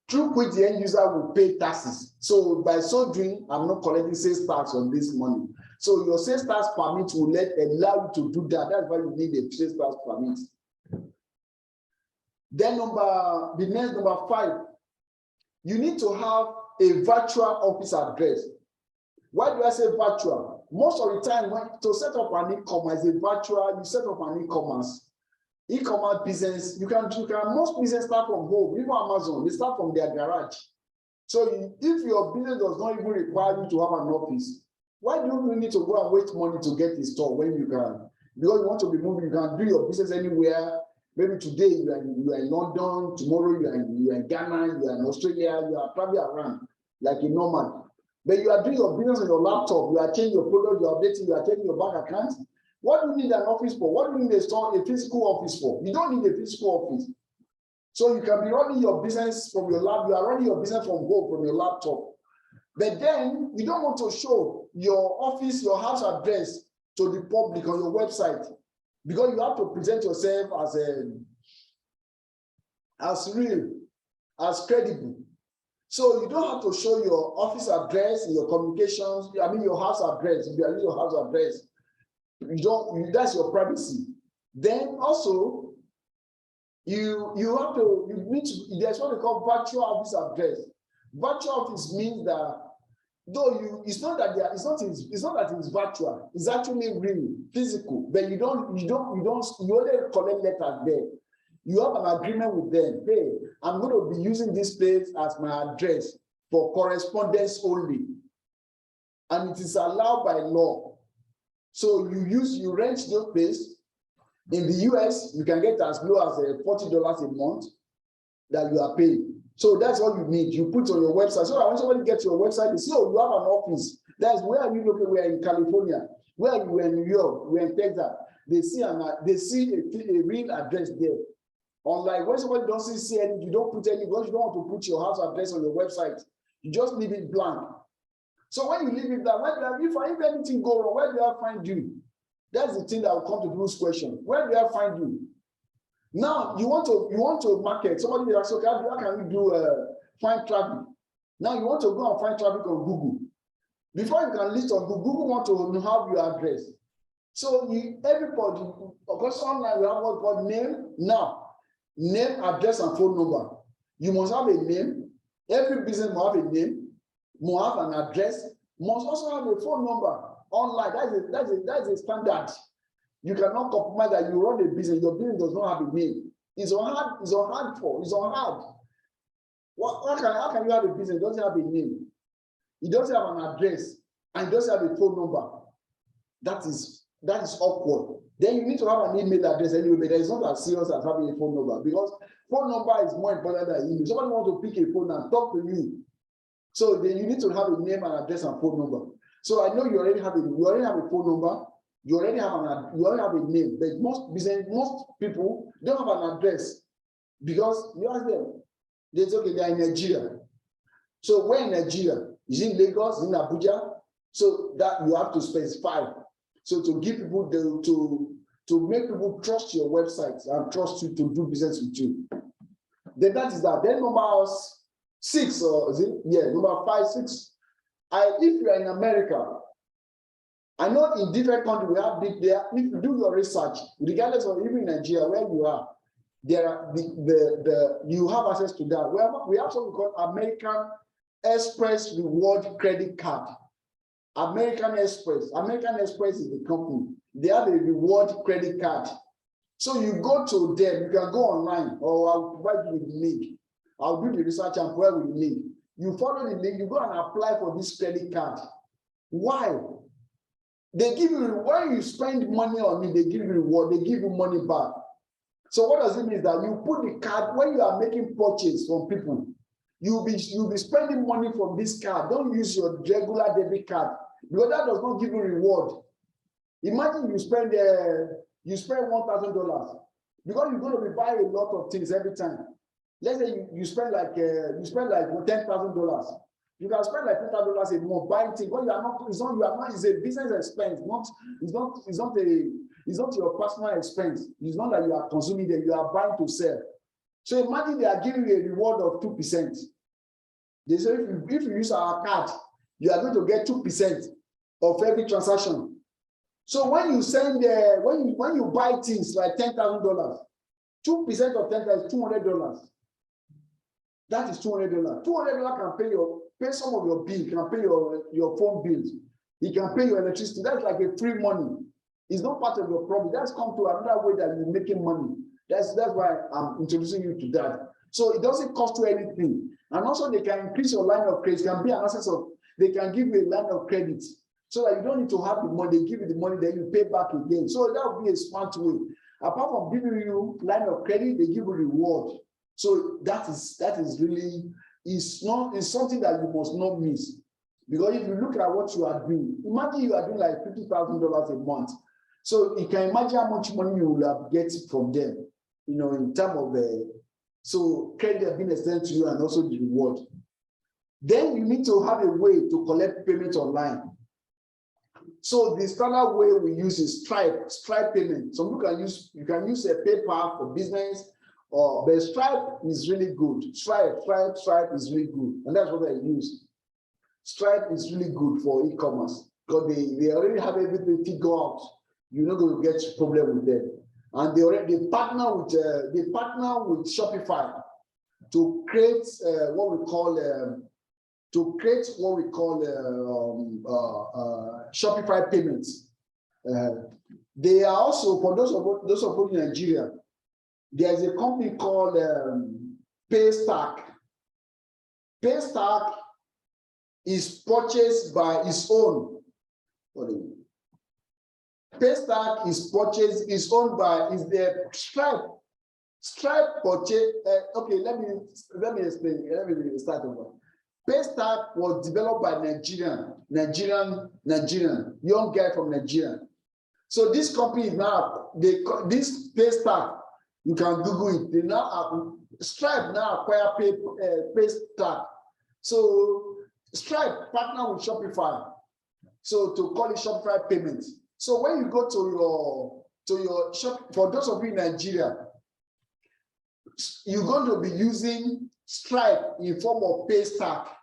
through which the end user will pay taxes. So by so doing, I'm not collecting sales tax on this money. So your sales tax permit will allow you to do that. That's why you need a sales tax permit. Then number 5, you need to have a virtual office address. Why do I say virtual? Most of the time, to set up an e-commerce, you set up an e-commerce business, you can most business start from home. Even Amazon, they start from their garage. So if your business does not even require you to have an office, why do you need to go and waste money to get a store when you can? Because you want to be moving, you can do your business anywhere. Maybe today you are in London, tomorrow you are in Ghana, you are in Australia, you are probably around like a nomad. But you are doing your business on your laptop, you are changing your product, you are updating, you are taking your bank account. What do you need an office for? What do you need a physical office for? You don't need a physical office. So you can be running your business from your lab, you are running your business from home, from your laptop. But then you don't want to show your office, your house address to the public on your website, because you have to present yourself as real, as credible. So you don't have to show your office address in your communications. I mean your house address. If you are using your house address, that's your privacy. Then also there's what we call virtual office address. Virtual office means that it's not that it's virtual, it's actually real, physical, but you only collect letters there. You have an agreement with them. Hey, I'm going to be using this place as my address for correspondence only. And it is allowed by law. So you rent your place. In the US, you can get as low as $40 a month that you are paying. So that's all you need. You put on your website. So that when somebody gets your website, they say, oh, you have an office. That's where are you looking? We're in California. Where are you? We're in New York. We're in Texas. They see a real address there. Unlike when somebody doesn't see any, you don't put any, because you don't want to put your house address on your website. You just leave it blank. So when you leave it blank, if anything go wrong, where do I find you? That's the thing that will come to people's question. Where do I find you? Now you want to market. Somebody will ask, okay, how can we do find traffic? Now you want to go and find traffic on Google. Before you can list on Google, Google want to have your address. So everybody, because online we have what's called name, address, and phone number. You must have a name. Every business must have a name, must have an address, must also have a phone number. Online, that's a standard. You cannot compromise that you run a business, your business does not have a name. It's on hard. How can you have a business that doesn't have a name? It doesn't have an address, and it doesn't have a phone number. That is awkward. Then you need to have an email address anyway, but it's not as serious as having a phone number, because phone number is more important than email. Somebody wants to pick a phone and talk to you. So then you need to have a name and address and phone number. So I know you already have a phone number, you already have a name, but most people don't have an address, because you ask them, they say, okay, they are in Nigeria. So where in Nigeria? Is it in Lagos, in Abuja? So that you have to specify. So to give people to make people trust your website and trust you to do business with you. Then that is that. Then number 6, or is it? Yeah, number 5, 6. If you are in America, I know in different countries we have there. If you do your research, regardless of even in Nigeria where you are, you have access to that. We have something called American Express Reward Credit Card. American Express is the company. They have a reward credit card. So you go to them, you can go online, or I'll provide you with the link. I'll do the research and provide with the link. You follow the link, you go and apply for this credit card. Why? They give you, when you spend money on it, they give you reward, they give you money back. So what does it mean? That you put the card, when you are making purchase from people, you'll be spending money from this card. Don't use your regular debit card, because that does not give you reward. Imagine you spend $1,000 because you're going to be buying a lot of things every time. Let's say you spend like $10,000. You can spend like $10,000 a month buying things, but it's a business expense, it's not your personal expense. It's not that you are consuming them, you are buying to sell. So imagine they are giving you a reward of 2%. They say if you use our card, you are going to get 2% of every transaction. So when you send when you buy things like $10,000, 2% of 10,000 is $200. That is $200. $200 can pay some of your bill, can pay your phone bills. It can pay your electricity. That's like a free money. It's not part of your problem. That's come to another way that you're making money. That's why I'm introducing you to that. So it doesn't cost you anything. And also they can increase your line of credit. It can be an access of, they can give you a line of credit so that you don't need to have the money. They give you the money, then you pay back again. So that would be a smart way. Apart from giving you line of credit, they give you reward. So that is really, it's something that you must not miss. Because if you look at what you are doing, imagine you are doing like $50,000 a month. So you can imagine how much money you will have get from them, in terms of so credit being extended to you and also the reward. Then you need to have a way to collect payment online. So the standard way we use is Stripe payment. Some people you can use a PayPal for business, but Stripe is really good. Stripe is really good, and that's what I use. Stripe is really good for e-commerce because they already have everything figured out. You're not going to get a problem with them, and they partner with Shopify to create what we call Shopify payments. They are also, for those of you in Nigeria, there's a company called Paystack. Paystack is purchased by its own. Paystack is owned by the Stripe. Stripe purchase. Okay, let me explain. Let me start over. Paystack was developed by Nigerian young guy from Nigeria. So this company is now this Paystack. You can Google it. They now Stripe now acquire Paystack. So Stripe partner with Shopify. So to call it Shopify payments. So when you go to your shop, for those of you in Nigeria, you're going to be using Stripe in form of Paystack.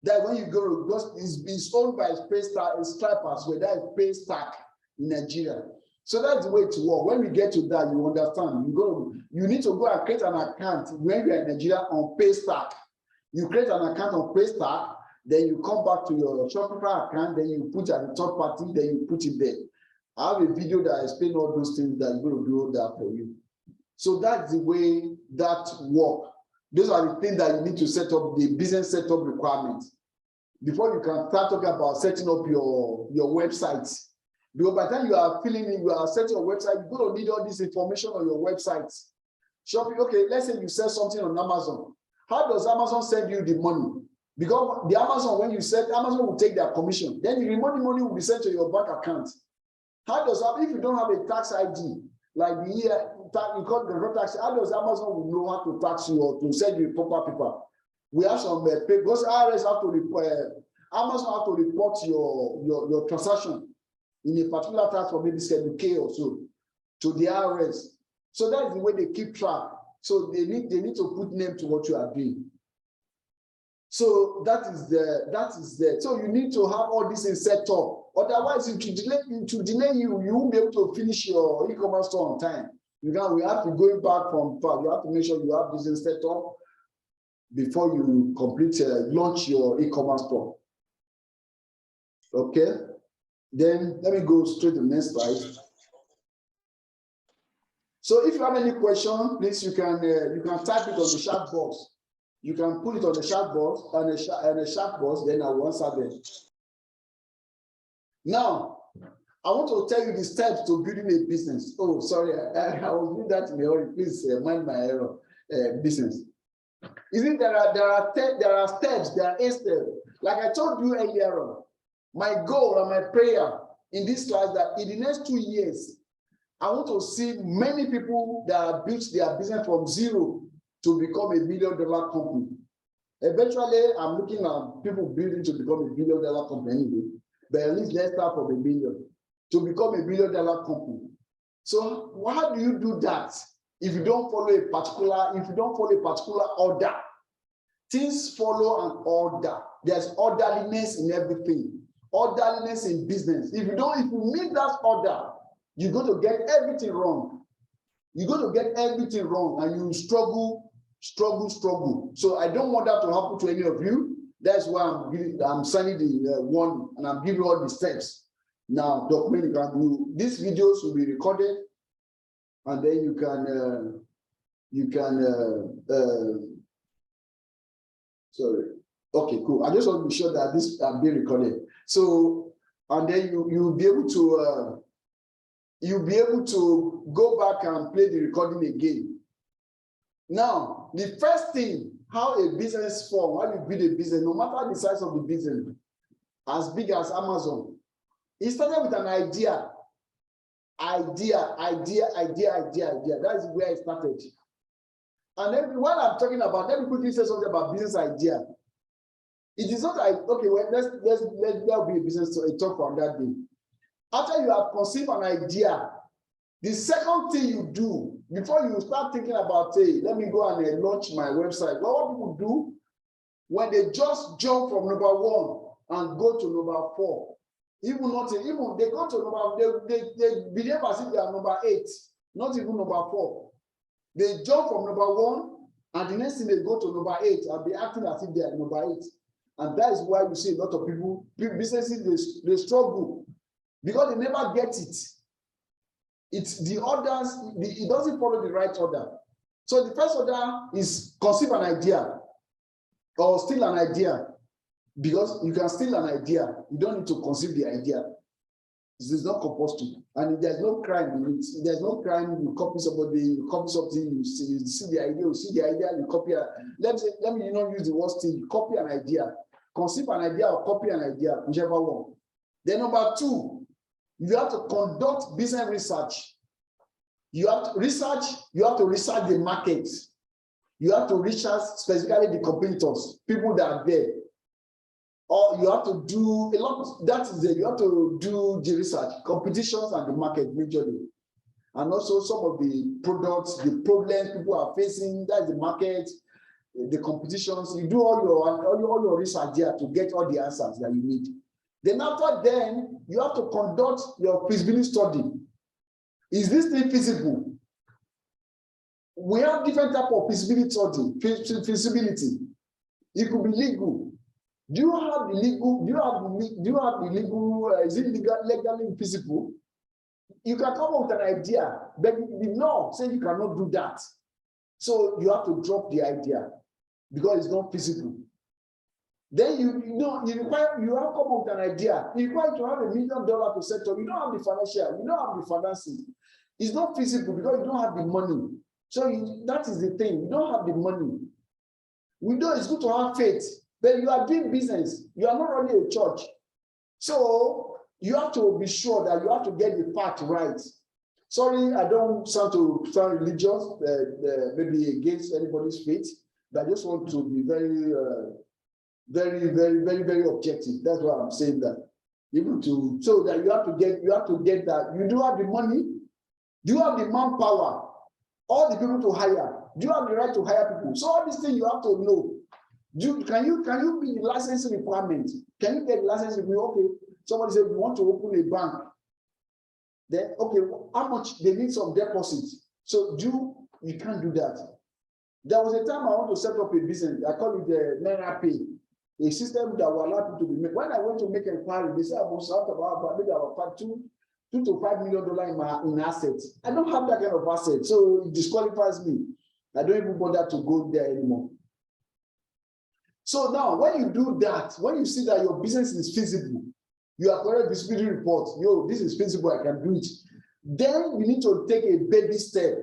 That when you go, it's owned by Paystack, Stripe as well. That is Paystack in Nigeria. So that's the way to work. When we get to that, you understand. You need to go and create an account when you're in Nigeria on Paystack. You create an account on Paystack, then you come back to your Shopify account, then you put at the third party, then you put it there. I have a video that explains all those things that are going to do that for you. So that's the way that works. Those are the things that you need to set up, the business setup requirements, before you can start talking about setting up your websites. Because by the time you are filling in, you are setting your website, you're going to need all this information on your website. Shopping, okay, let's say you sell something on Amazon. How does Amazon send you the money? Because the Amazon, when you sell, Amazon will take their commission. Then the remaining money will be sent to your bank account. How does that, if you don't have a tax ID, like the year you call the tax, how does Amazon will know how to tax you or to send you proper paper? We have some because IRS have to report, Amazon have to report your transaction in a particular tax for maybe 7K or so to the IRS. So that's the way they keep track. So they need to put name to what you are doing. So that is there. So you need to have all this in set up. Otherwise, it will delay you. You won't be able to finish your e-commerce store on time. We have to go back from far. You have to make sure you have this in set up before you launch your e-commerce store. Okay. Then let me go straight to the next slide. So if you have any question, please you can type it on the chat box. You can put it on the chat box and a chat box, then I will answer them. Now, I want to tell you the steps to building a business. Oh, sorry, I was doing that in the hurry. Please mind my error. Business. Isn't there are steps, there are 8 steps. Like I told you earlier on, my goal and my prayer in this class that in the next 2 years, I want to see many people that have built their business from zero to become $1 million company. Eventually, I'm looking at people building to become $1 billion company anyway, but at least let's start from $1 million to become $1 billion company. So how do you do that if you don't follow a particular order? Things follow an order. There's orderliness in everything. Orderliness in business. If you meet that order, you're going to get everything wrong. You're going to get everything wrong and you struggle. So I don't want that to happen to any of you. That's why I'm sending the one and I'm giving you all the steps. Now, document these videos will be recorded and then you can sorry. Okay, cool. I just want to be sure that this are being recorded. So, and then you'll be able to go back and play the recording again. Now, the first thing, how a business form, how you build a business, no matter the size of the business, as big as Amazon, it started with an idea. Idea. That is where it started. And then while I'm talking about, let me quickly say something about business idea. It is not like, okay, well, let's be a business talk on that day. After you have conceived an idea, the second thing you do before you start thinking about, hey, let me go and launch my website. What people do when they just jump from number 1 and go to number 4, even they go to number, they behave as if they are number 8, not even number 4. They jump from number 1 and the next thing they go to number 8 and be acting as if they are number 8. And that is why you see a lot of people, businesses, they struggle because they never get it. It's the orders, it doesn't follow the right order. So the first order is conceive an idea or steal an idea, because you can steal an idea. You don't need to conceive the idea. This is not compulsory. And there's no crime in it. There's no crime. You copy somebody, you copy something, you see the idea, you copy it. Let me not use the word steal. You copy an idea. Conceive an idea or copy an idea, whichever one. Then number 2, you have to conduct business research. You have to research the market. You have to research specifically the competitors, people that are there. Or you have to do a lot, that is it. You have to do the research, competitions and the market majorly. And also some of the products, the problems people are facing, that's the market, the competitions. You do all your research there to get all the answers that you need. Then after then, you have to conduct your feasibility study. Is this thing feasible? We have different types of feasibility study. Feasibility. It could be legal. Do you have the legal? Is it legally feasible? You can come up with an idea, but the law says you cannot do that. So you have to drop the idea because it's not feasible. Then you have come up with an idea. You require to have $1 million to set up. You don't have the financial, you don't have the financing. It's not feasible because you don't have the money. So that is the thing. You don't have the money. We know it's good to have faith, but you are doing business. You are not running a church. So you have to be sure that you have to get the fact right. Sorry, I don't sound religious, maybe against anybody's faith, but I just want to be very objective. That's why I'm saying that. So that you have to get that. You do have the money, do you have the manpower, all the people to hire, do you have the right to hire people? So all these things you have to know. Can you be the licensing requirement? Can you get the licensing? Okay, somebody said we want to open a bank. Then okay, how much they need some deposits. So you can't do that. There was a time I want to set up a business. I call it the Naira Pay, a system that will allow people to be made. When I went to make an inquiry, they said I must have about maybe about 2 $2 to $5 million in assets. I don't have that kind of asset, so it disqualifies me. I don't even bother to go there anymore. So now, when you do that, when you see that your business is feasible, you have correct visibility report, yo, this is feasible, I can do it. Then you need to take a baby step.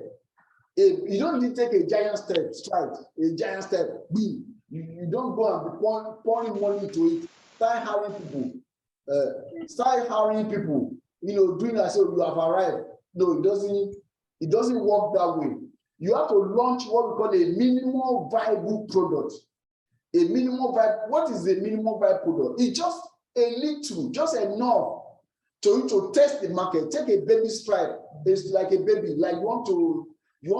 You don't need to take a giant step, stride, a giant step, boom. You don't go and be pouring money into it. Start hiring people. Doing as if you have arrived. No, it doesn't work that way. You have to launch what we call a minimum viable product. A minimum viable, what is a minimum viable product? It's just a little, just enough to test the market. Take a baby stride. It's like a baby, like you want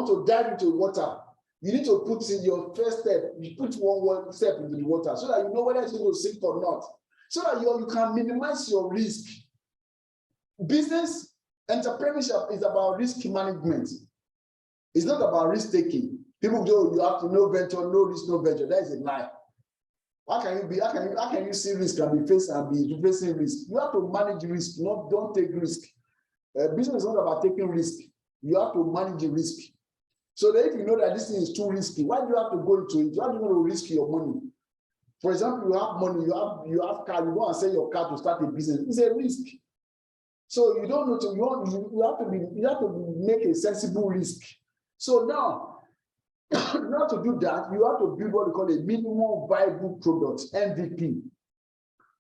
to dive into water. You need to put in your first step. You put one step into the water so that you know whether it's going to sink or not. So that you can minimize your risk. Business entrepreneurship is about risk management. It's not about risk taking. People go, you have to no venture, no risk, no venture. That is a lie. How can you see risk and be facing risk? You have to manage risk, don't take risk. Business is not about taking risk. You have to manage the risk. So that if you know that this thing is too risky, why do you have to go into it? Why do you want to risk your money? For example, you have money, you have car, you go and sell your car to start a business. It's a risk. So you don't know you have to make a sensible risk. So now, in order to do that, you have to build what we call a minimum viable product, MVP.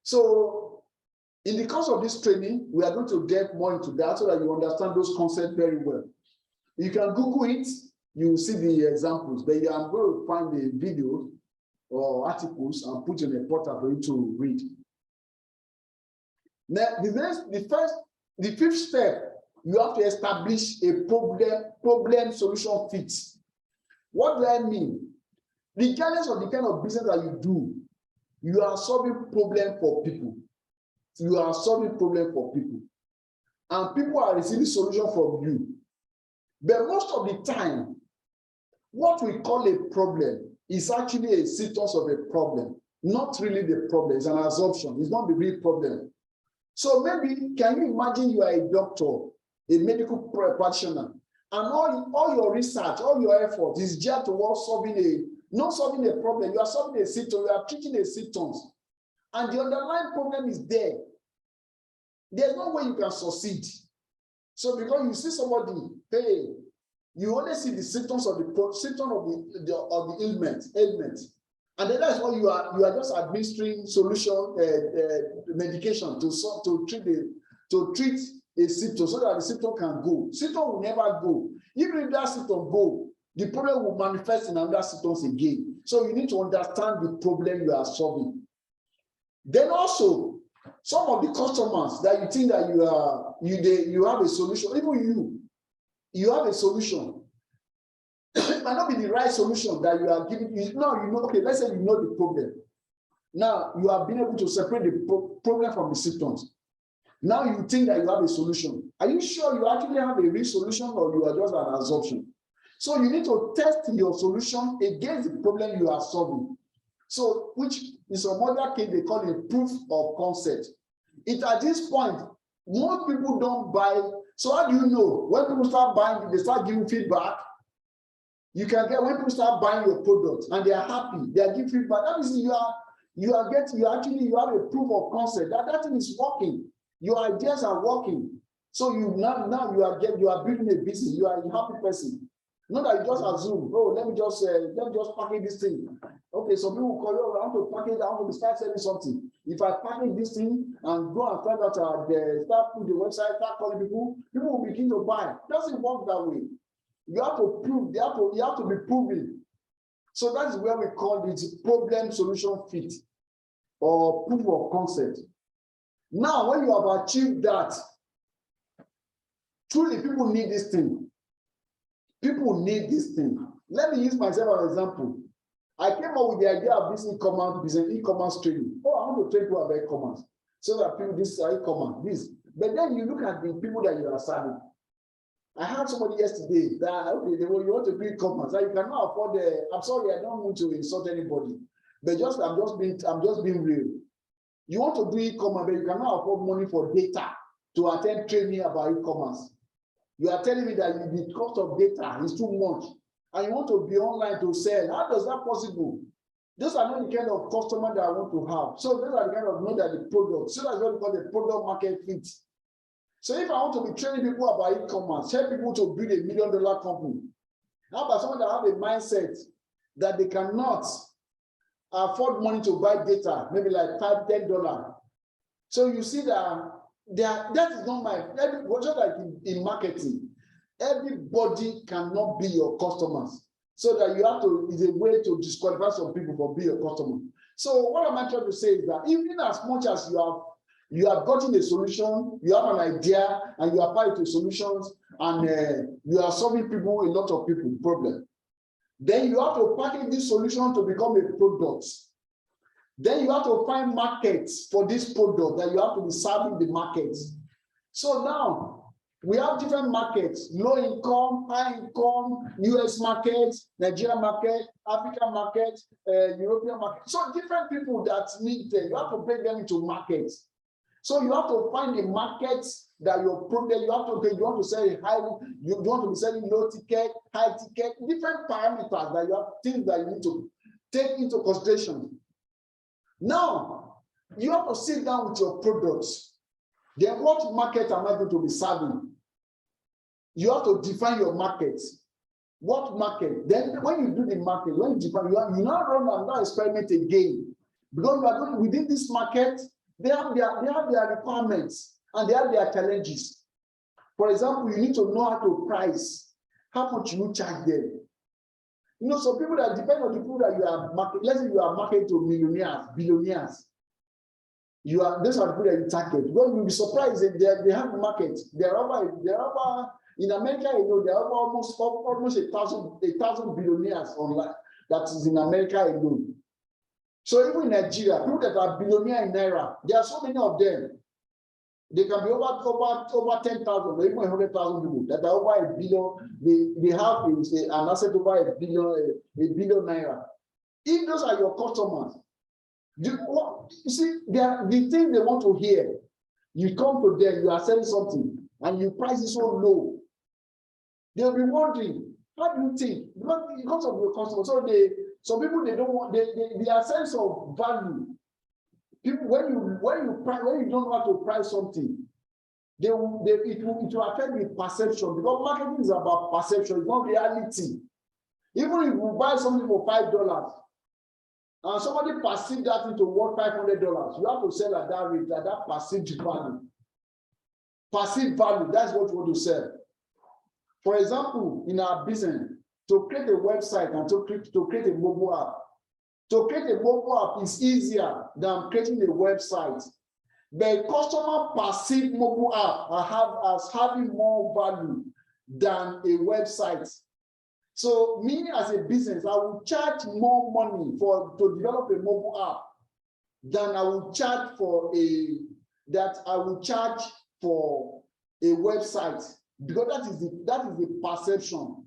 So in the course of this training, we are going to get more into that so that you understand those concepts very well. You can Google it, you will see the examples, but I'm going to find the video or articles and put in a portal for you to read. Now, the fifth step, you have to establish a problem solution fit. What do I mean? Regardless of the kind of business that you do, you are solving problem for people. You are solving problem for people. And people are receiving solution from you. But most of the time, what we call a problem is actually a symptom of a problem, not really the problem. It's an assumption. It's not the real problem. So maybe, can you imagine you are a doctor, a medical practitioner, and all your research, all your effort is geared towards not solving a problem. You are solving a symptom. You are treating the symptoms. And the underlying problem is there. There's no way you can succeed. So because you see somebody, hey, you only see the symptoms of the ailment, and then that's why you are just administering solution medication to treat a symptom so that the symptom can go. Symptom will never go. Even if that symptom go, the problem will manifest in another symptoms again. So you need to understand the problem you are solving. Then also, some of the customers that you think that you have a solution, even you have a solution. It might not be the right solution that you are giving. Now you know, okay, let's say you know the problem. Now you have been able to separate the problem from the symptoms. Now you think that you have a solution. Are you sure you actually have a real solution or you are just an assumption? So you need to test your solution against the problem you are solving. So, which in some other case they call it proof of concept. At this point, most people don't buy. So how do you know? When people start buying, they start giving feedback. You can get when people start buying your product and they are happy, they are giving feedback. That means you have a proof of concept that thing is working. Your ideas are working. So now you are building a business. You are a happy person. Not that you just assume, oh, let me just package this thing. Okay, so people call you, I want to package, I want to start selling something. If I package this thing and go and start put the website, start calling people will begin to buy. It doesn't work that way. You have to prove, you have to be proven. So that is where we call it problem solution fit or proof of concept. Now, when you have achieved that, truly people need this thing. People need this thing. Let me use myself as an example. I came up with the idea of this e-commerce training. Oh, I want to train people about e-commerce. So that people, this e-commerce, this. But then you look at the people that you are serving. I had somebody yesterday that, okay, you want to do e-commerce. You cannot afford I'm sorry, I don't want to insult anybody. But I'm just being real. You want to do e-commerce, but you cannot afford money for data. to attend training about e-commerce. You are telling me that the cost of data is too much, and you want to be online to sell. How does that possible? Those are not the kind of customer that I want to have. So those are the kind of know that the product. So that's what we call the product market fit. So if I want to be training people about e-commerce, help people to build $1 million company, how about someone that have a mindset that they cannot afford money to buy data, maybe like $5, $10. So you see that that is not my, just like in marketing, everybody cannot be your customers. So that you have to, is a way to disqualify some people from being your customer. So what am I trying to say is that even as much as you have gotten a solution, you have an idea, and you apply to solutions, and you are solving a lot of people problem. Then you have to package this solution to become a product. Then you have to find markets for this product that you have to be serving the markets. So now we have different markets: low income, high income, US markets, Nigerian market, African market, European market. So different people that need them, you have to break them into markets. So you have to find the markets that your product, you want to sell high, you want to be selling low ticket, high ticket, different parameters that you have, things that you need to take into consideration. Now, you have to sit down with your products. Then what market am I going to be serving? You have to define your market. What market? Then when you do the market, when you define, you now run another experiment again. Because you are going within this market, they have their requirements and they have their challenges. For example, you need to know how to price. How much you charge them? You know, some people that depend on the people that you are marketing. Let's say you are marketing to millionaires, billionaires. Those are the people that you target. Well, you'll be surprised that they have markets. They're over in America, you know, there are almost 1,000 billionaires online that is in America alone. So even in Nigeria, people that are billionaires in Naira, there are so many of them. They can be over 10,000 or even 100,000 people that are over $1 billion. They have an asset over $1 billion Naira. If those are your customers, you see, the thing they want to hear, you come to them, you are selling something, and you price it so low. They'll be wondering, how do you think? Because of your customers. So some people, they don't want their sense of value. People, when you don't know how to price something, it will affect the perception, because marketing is about perception, it's not reality. Even if you buy something for $5 and somebody perceives that into worth $500, you have to sell at that rate, at that perceived value. Perceived value, that's what you want to sell. For example, in our business, to create a website and to create a mobile app. To create a mobile app is easier than creating a website. The customer perceive mobile app as having more value than a website. So me as a business, I will charge more money to develop a mobile app than I will charge for a website, because that is the perception.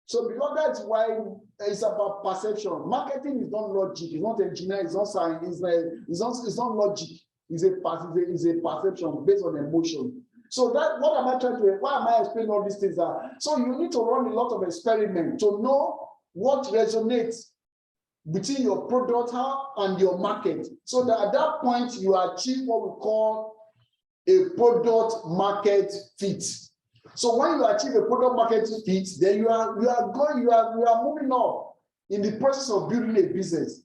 So because that's why it's about perception. Marketing is not logic, it's not engineering, it's not science, it's not logic. It's a perception based on emotion. So why am I explaining all these things? So you need to run a lot of experiments to know what resonates between your product and your market. So that at that point you achieve what we call a product market fit. So when you achieve a product market fit, then you are moving up in the process of building a business.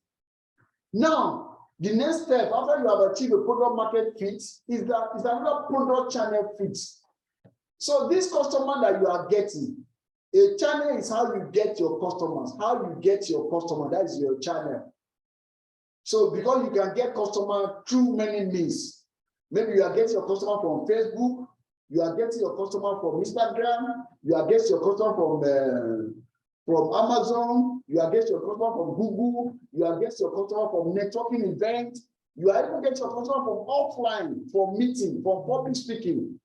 Now, the next step after you have achieved a product market fit is another product channel fit. So this customer that you are getting, a channel is how you get your customers. How you get your customer, that is your channel. So because you can get customer through many means. Maybe you are getting your customer from Facebook, you are getting your customer from Instagram, you are getting your customer from Amazon, you are getting your customer from Google, you are getting your customer from networking events, you are even getting your customer from offline, from meeting, from public speaking,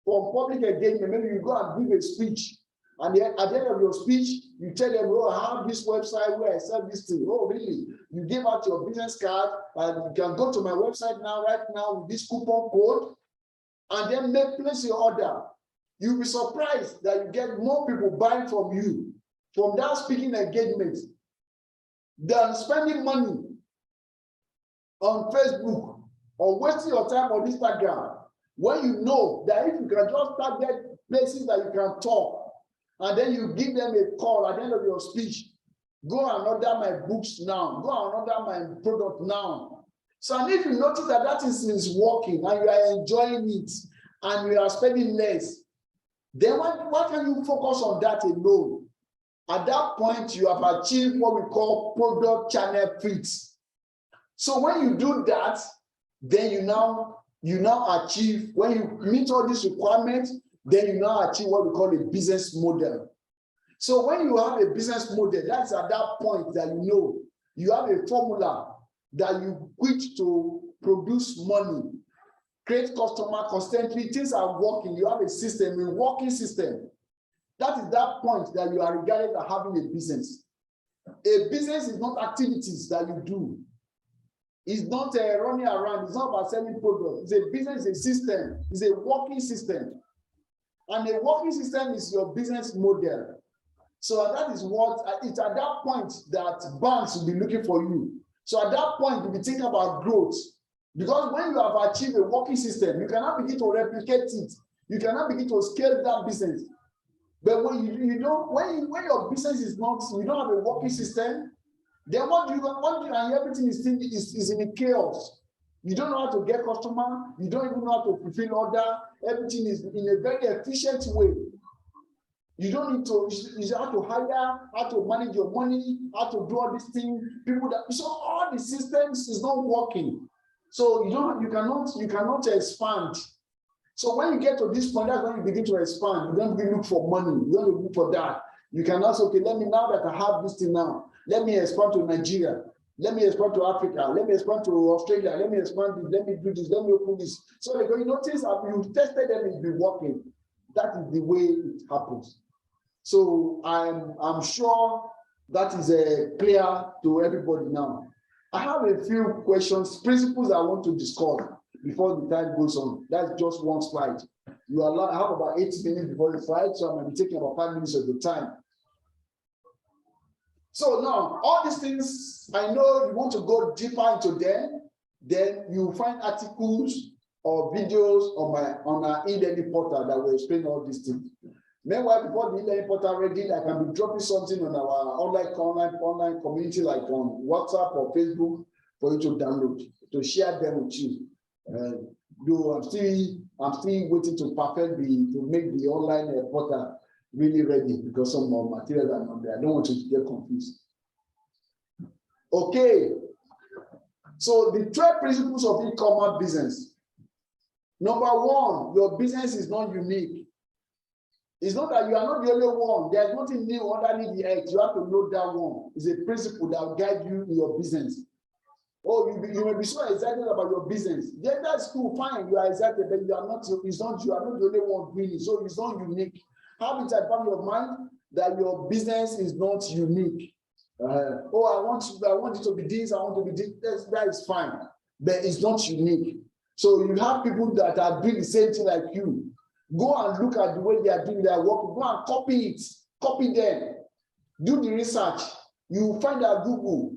from public engagement. Maybe you go and give a speech, and at the end of your speech, you tell them, oh, I have this website where I sell this thing. Oh, really? You give out your business card, and you can go to my website now, right now, with this coupon code. and then place your order. You'll be surprised that you get more people buying from you from that speaking engagement than spending money on Facebook or wasting your time on Instagram, when you know that if you can just target places that you can talk, and then you give them a call at the end of your speech, go and order my books now, go and order my product now. So, and if you notice that that is working and you are enjoying it and you are spending less, then why can you focus on that alone? At that point, you have achieved what we call product channel fit. So when you do that, then you now achieve, when you meet all these requirements, then you now achieve what we call a business model. So when you have a business model, that's at that point that you know you have a formula that you which to produce money, create customer constantly, things are working, you have a system, a working system. That is that point that you are regarded as having a business. A business is not activities that you do. It's not running around, it's not about selling products. It's a business, it's a system, it's a working system. And a working system is your business model. So that is what, it's at that point that banks will be looking for you. So at that point, you'll be thinking about growth. Because when you have achieved a working system, you cannot begin to replicate it. You cannot begin to scale that business. But when you don't, when your business is not, you don't have a working system, then and everything is in a chaos. You don't know how to get customer, you don't even know how to fulfill order, everything is in a very efficient way. You don't need to, you have to hire, how to manage your money, how to do all these things, so all the systems is not working. So you cannot expand. So when you get to this point, that's when you begin to expand. You don't really look for money, you don't look for that. You can also, okay, let me, now that I have this thing now, let me expand to Nigeria, let me expand to Africa, let me expand to Australia, let me expand this, let me do this, let me open this. So because you notice you tested them, it's been working. That is the way it happens. So I'm sure that is clear to everybody now. I have a few questions, principles I want to discuss before the time goes on. That's just one slide. You are allowed, I have about 8 minutes before the slide, so I'm going to be taking about 5 minutes of the time. So now, all these things, I know you want to go deeper into them, then you find articles or videos on our e-learning portal that will explain all these things. Meanwhile, before the e-learning portal ready, I can be dropping something on our online community, like on WhatsApp or Facebook, for you to download, to share them with you. Though I'm still waiting to perfect to make the online portal really ready, because some more materials are not there. I don't want you to get confused. Okay. So the 12 principles of e-commerce business. Number one, your business is not unique. It's not that you are not the only one. There's nothing new underneath the earth. You have to know that one. It's a principle that will guide you in your business. Oh, you may be so excited about your business. Yeah, that's cool, fine. You are excited, but you are not the only one doing it. So it's not unique. Have it at the back of your mind that your business is not unique. Oh, I want it to be this, I want to be this. That is fine, but it's not unique. So you have people that are doing the same thing like you. Go and look at the way they are doing their work. Go and copy it. Copy them. Do the research. You find out Google.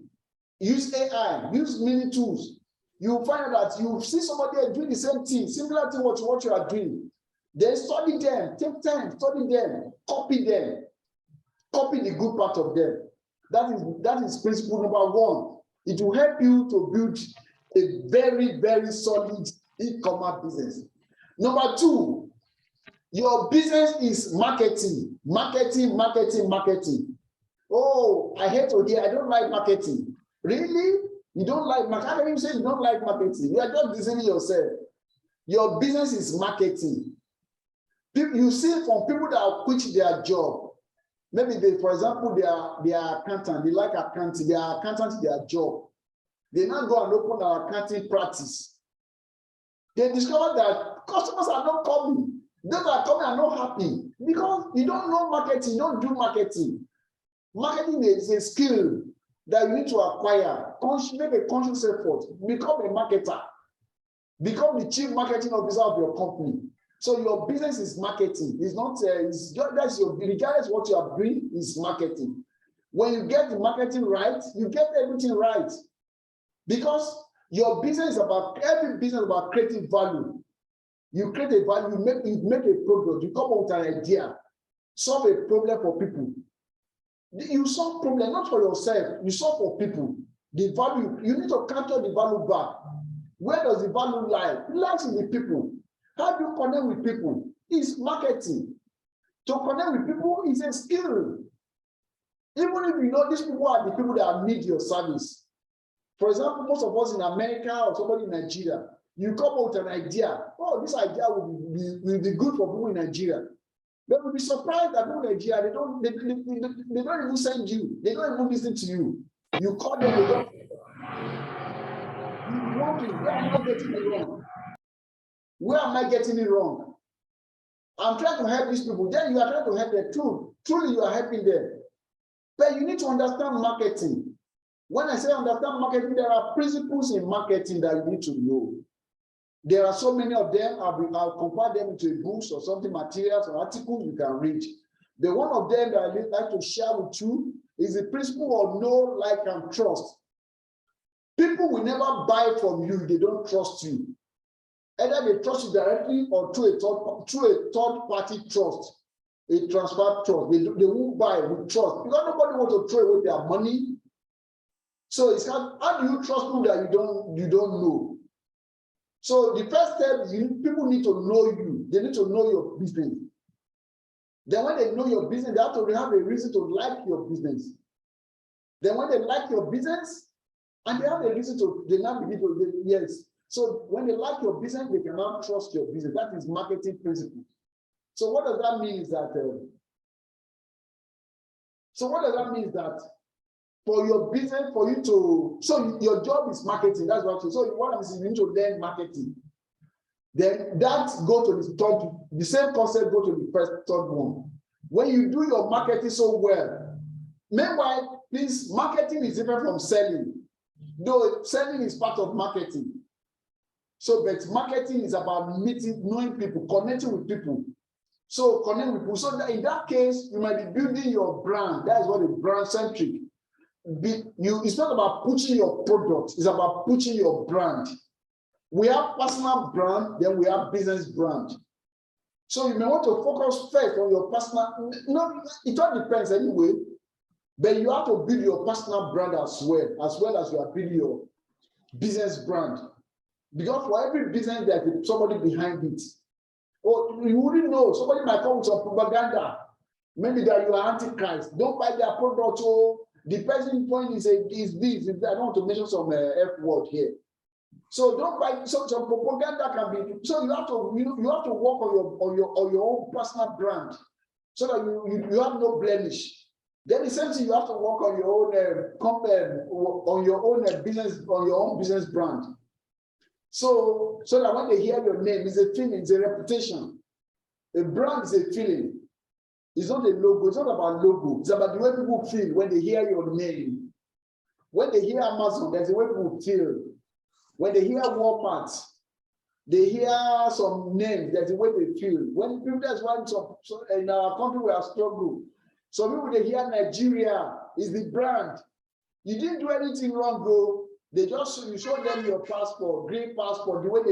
Use AI. Use many tools. You find out that you see somebody doing the same thing, similar to what you are doing. Then study them. Take time. Study them. Copy them. Copy the good part of them. That is principle number one. It will help you to build a very, very solid e-commerce business. Number two, your business is marketing. Marketing. Oh, I hate to hear, I don't like marketing. Really? You don't like marketing? How can you say you don't like marketing? You are just deceiving yourself. Your business is marketing. You see from people that quit their job. Maybe for example, they are accountant. They like accounting. They are accountant their job. They now go and open an accounting practice. They discover that customers are not coming. Those that are coming are not happy because you don't know marketing. You don't do marketing. Marketing is a skill that you need to acquire. Make a conscious effort. Become a marketer. Become the chief marketing officer of your company. So your business is marketing. It's not, it's just, that's your, regardless what you are doing is marketing. When you get the marketing right, you get everything right. Because your business is about, every business is about creating value. You create a value, you make a product, you come up with an idea, solve a problem for people. You solve problem not for yourself, you solve for people. The value, you need to capture the value back. Where does the value lie? It lies in the people. How do you connect with people? It's marketing. To connect with people is a skill. Even if you know these people are the people that need your service. For example, most of us in America or somebody in Nigeria, you come up with an idea. Oh, this idea will be good for people in Nigeria. They will be surprised that people in Nigeria, they don't even send you. They don't even listen to you. You call them, they don't. You want it. Where am I getting it wrong? Where am I getting it wrong? I'm trying to help these people. Then you are trying to help them too. Truly, you are helping them. But you need to understand marketing. When I say understand marketing, there are principles in marketing that you need to know. There are so many of them. I'll compare them into a books or something, materials or articles you can read. The one of them that I'd like to share with you is the principle of know, like, and trust. People will never buy from you if they don't trust you. Either they trust you directly or through a third-party trust, a transfer trust. They won't buy with trust because nobody wants to throw away their money. So it's how do you trust people that you don't know? So the first step is people need to know you. They need to know your business. Then when they know your business, they have to have a reason to like your business. Then when they like your business, and they have a reason to, they now begin to, yes. So when they like your business, they can now trust your business. That is marketing principle. So what does that mean is that, for your business, for you to, so your job is marketing, that's what you, so what I'm saying, you need to learn marketing. Then that go to the same concept, go to the third one. When you do your marketing so well, meanwhile, please, marketing is different from selling. Though selling is part of marketing. So, but marketing is about meeting, knowing people, connecting with people. So connect with people. So in that case, you might be building your brand. That is what a brand centric. It's not about pushing your product, it's about pushing your brand. We have personal brand, then we have business brand. So you may want to focus first on your personal, no, it all depends anyway, but you have to build your personal brand as well as you are building your business brand. Because for every business, there's somebody behind it. Or you wouldn't know, somebody might come with some propaganda, maybe that you are antichrist, don't buy their product, so the person point is this. I don't want to mention some F word here. So don't buy. So some propaganda can be. So you have to work on your own personal brand, so that you have no blemish. Then the same thing, you have to work on your own business brand. So that when they hear your name, it's a feeling, it's a reputation. A brand is a feeling. It's not a logo. It's not about logo. It's about the way people feel when they hear your name. When they hear Amazon, there's a way people feel. When they hear Walmart, they hear some names. There's a way they feel. When people, that's why in our country we are struggling. Some people, they hear Nigeria is the brand. You didn't do anything wrong, though. You show them your passport, green passport, the way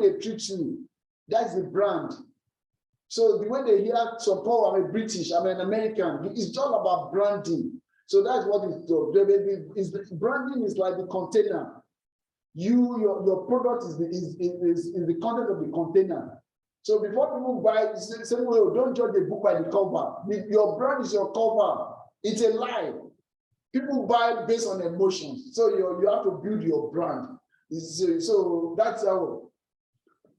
they treat you. That's the brand. So the way they hear some people, I'm a British, I'm an American, it's all about branding. So that's what it's doing. Branding is like the container. Your product is the content of the container. So before people buy, say, well, don't judge a book by the cover. Your brand is your cover. It's a lie. People buy based on emotions. So you have to build your brand. So that's how.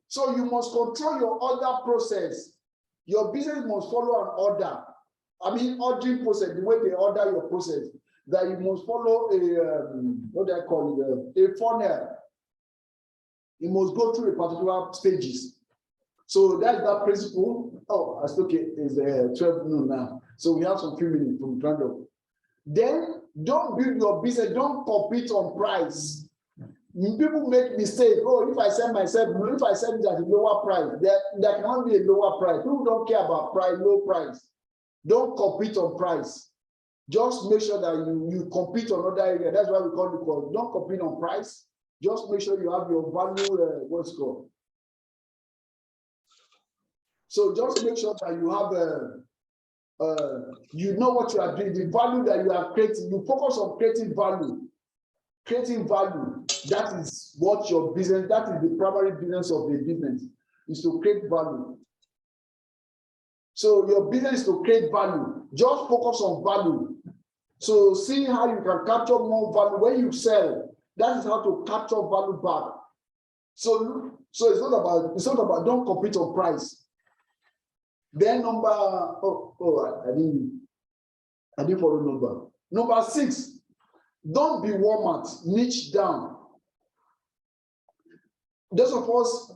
So you must control your order process. Your business must follow an order. I mean, ordering process, the way they order your process, that you must follow a funnel. You must go through a particular stages. So that's that principle. Oh, that's okay. It's 12 noon now. So we have some few minutes from round up. Then don't build your business, don't compete on price. People make mistakes. Oh, if I sell myself, if I sell it at a lower price, there cannot be a lower price. People don't care about price, low price. Don't compete on price. Just make sure that you compete on other area. That's why we call it call. Don't compete on price. Just make sure you have your value, what's called. So just make sure that you have you know what you are doing, the value that you are creating. You focus on creating value. Creating value. That is what your business, that is the primary business of the business, is to create value. So your business is to create value. Just focus on value. So see how you can capture more value when you sell. That is how to capture value back. So it's not about don't compete on price. Then I didn't follow number. Number 6, don't be Walmart, niche down. Those of us,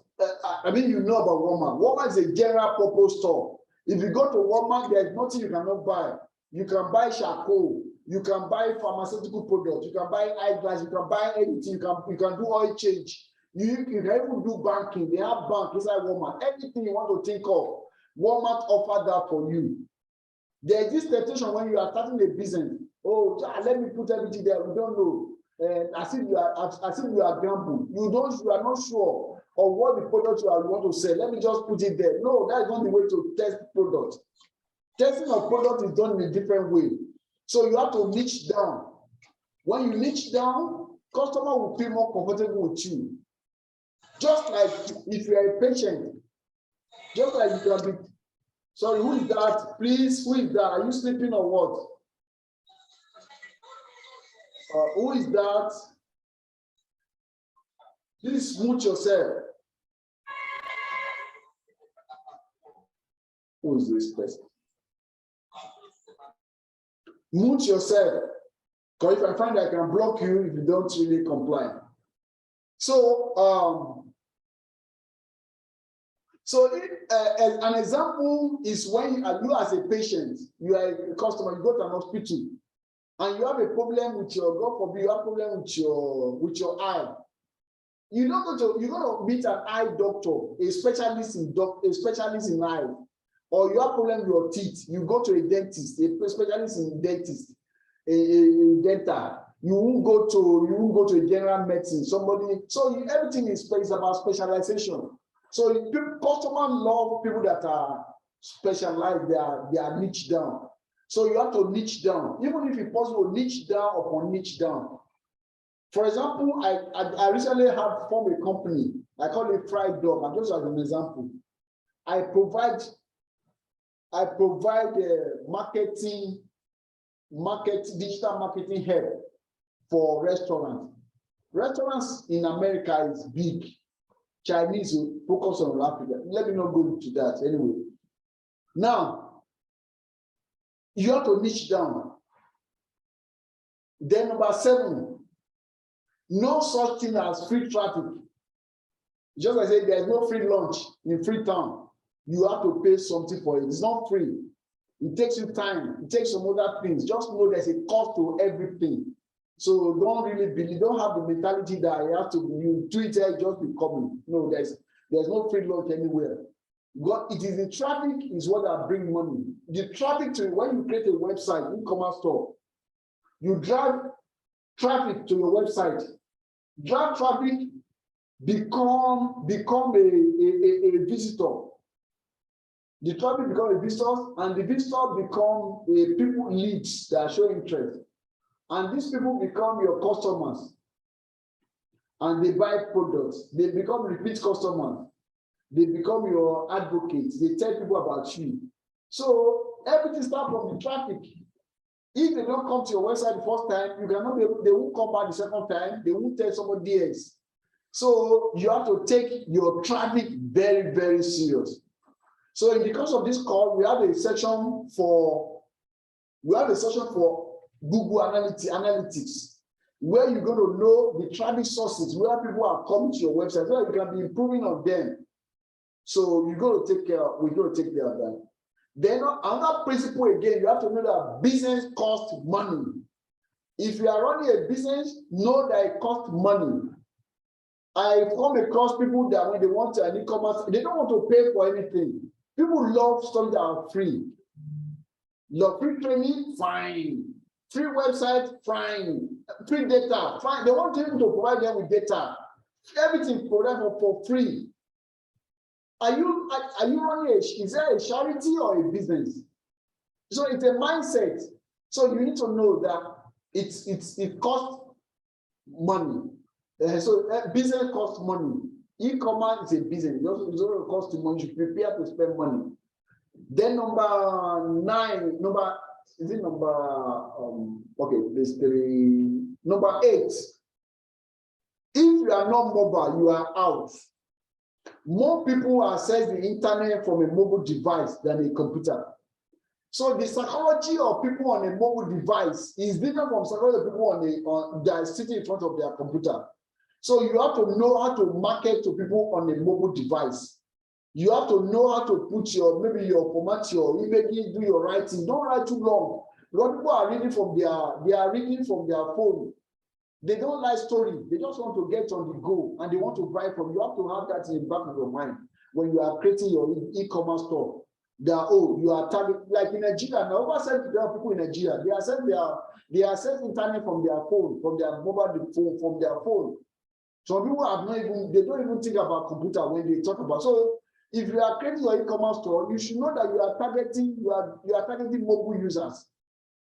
you know about Walmart. Walmart is a general purpose store. If you go to Walmart, there's nothing you cannot buy. You can buy charcoal, you can buy pharmaceutical products, you can buy eyeglass, you can buy anything, you can do oil change. You can even do banking. They have bank inside Walmart. Anything you want to think of, Walmart offer that for you. There is this temptation when you are starting a business. Oh, let me put everything there. We don't know. As if you are gambling. You are not sure of what the product you want to sell. Let me just put it there. No, that is not the way to test product. Testing of product is done in a different way. So you have to niche down. When you niche down, customer will feel more comfortable with you. Just like if you are a patient, just like you can be. Sorry, who is that? Please, who is that? Are you sleeping or what? Who is that? Please mute yourself. Who is this person? Mute yourself. Because if I find I can block you if you don't really comply. So, an example is when you as a patient, you are a customer, you go to an hospital, and you have a problem with your, God forbid, you have a problem with your eye. You're going to meet an eye doctor, a specialist in eye, or you have a problem with your teeth. You go to a dentist, a specialist in dentist, a dental. You won't go to a general medicine. Everything is about specialization. So customers love people that are specialized. They are niche down. So you have to niche down, even if it's possible, niche down upon niche down. For example, I recently have formed a company. I call it Fried Dog. And just as an example, I provide digital marketing help for restaurants. Restaurants in America is big. Chinese will focus on Africa. Let me not go into that anyway. Now, you have to niche down. Then number 7, no such thing as free traffic. Just like I said, there's no free lunch in Freetown. You have to pay something for it. It's not free. It takes you time. It takes some other things. Just know there's a cost to everything. So don't have the mentality that you do it here, just be coming. No, there's no free lunch anywhere. It is the traffic is what that bring money. The traffic when you create a website, e-commerce store, you drive traffic to your website. Drive traffic become a visitor. The traffic become a visitor, and the visitor become a people leads that show interest. And these people become your customers, and they buy products. They become repeat customers. They become your advocates. They tell people about you. So everything starts from the traffic. If they don't come to your website the first time, they won't come back the second time. They won't tell somebody else. So you have to take your traffic very, very serious. So in the course of this call, we have a section for Google Analytics, where you're going to know the traffic sources, where people are coming to your website, so you can be improving on them. So we're going to take care of that. Then another principle again, you have to know that business costs money. If you are running a business, know that it costs money. I come across people that when they want an e-commerce, they don't want to pay for anything. People love stuff that are free. Love free training, fine. Free website, fine. Free data, fine. They want you to provide them with data. Everything provided for free. Are you running is there a charity or a business? So it's a mindset. So you need to know that it costs money. Business costs money. E-commerce is a business. It also costs money. You prepare to spend money. Then number 9, number 8. If you are not mobile, you are out. More people access the internet from a mobile device than a computer. So the psychology of people on a mobile device is different from psychology of people that are sitting in front of their computer. So you have to know how to market to people on a mobile device. You have to know how to put format your image, do your writing. Don't write too long. Because people are reading from their phone. They don't like story. They just want to get on the go and they want to buy from you. You have to have that in the back of your mind when you are creating your e-commerce store. That you are targeting, like in Nigeria. Now, over 70 people in Nigeria, they access internet from their phone, from their mobile phone, from their phone. Some people they don't even think about computer when they talk about. So if you are creating your e-commerce store, you should know that you are targeting mobile users.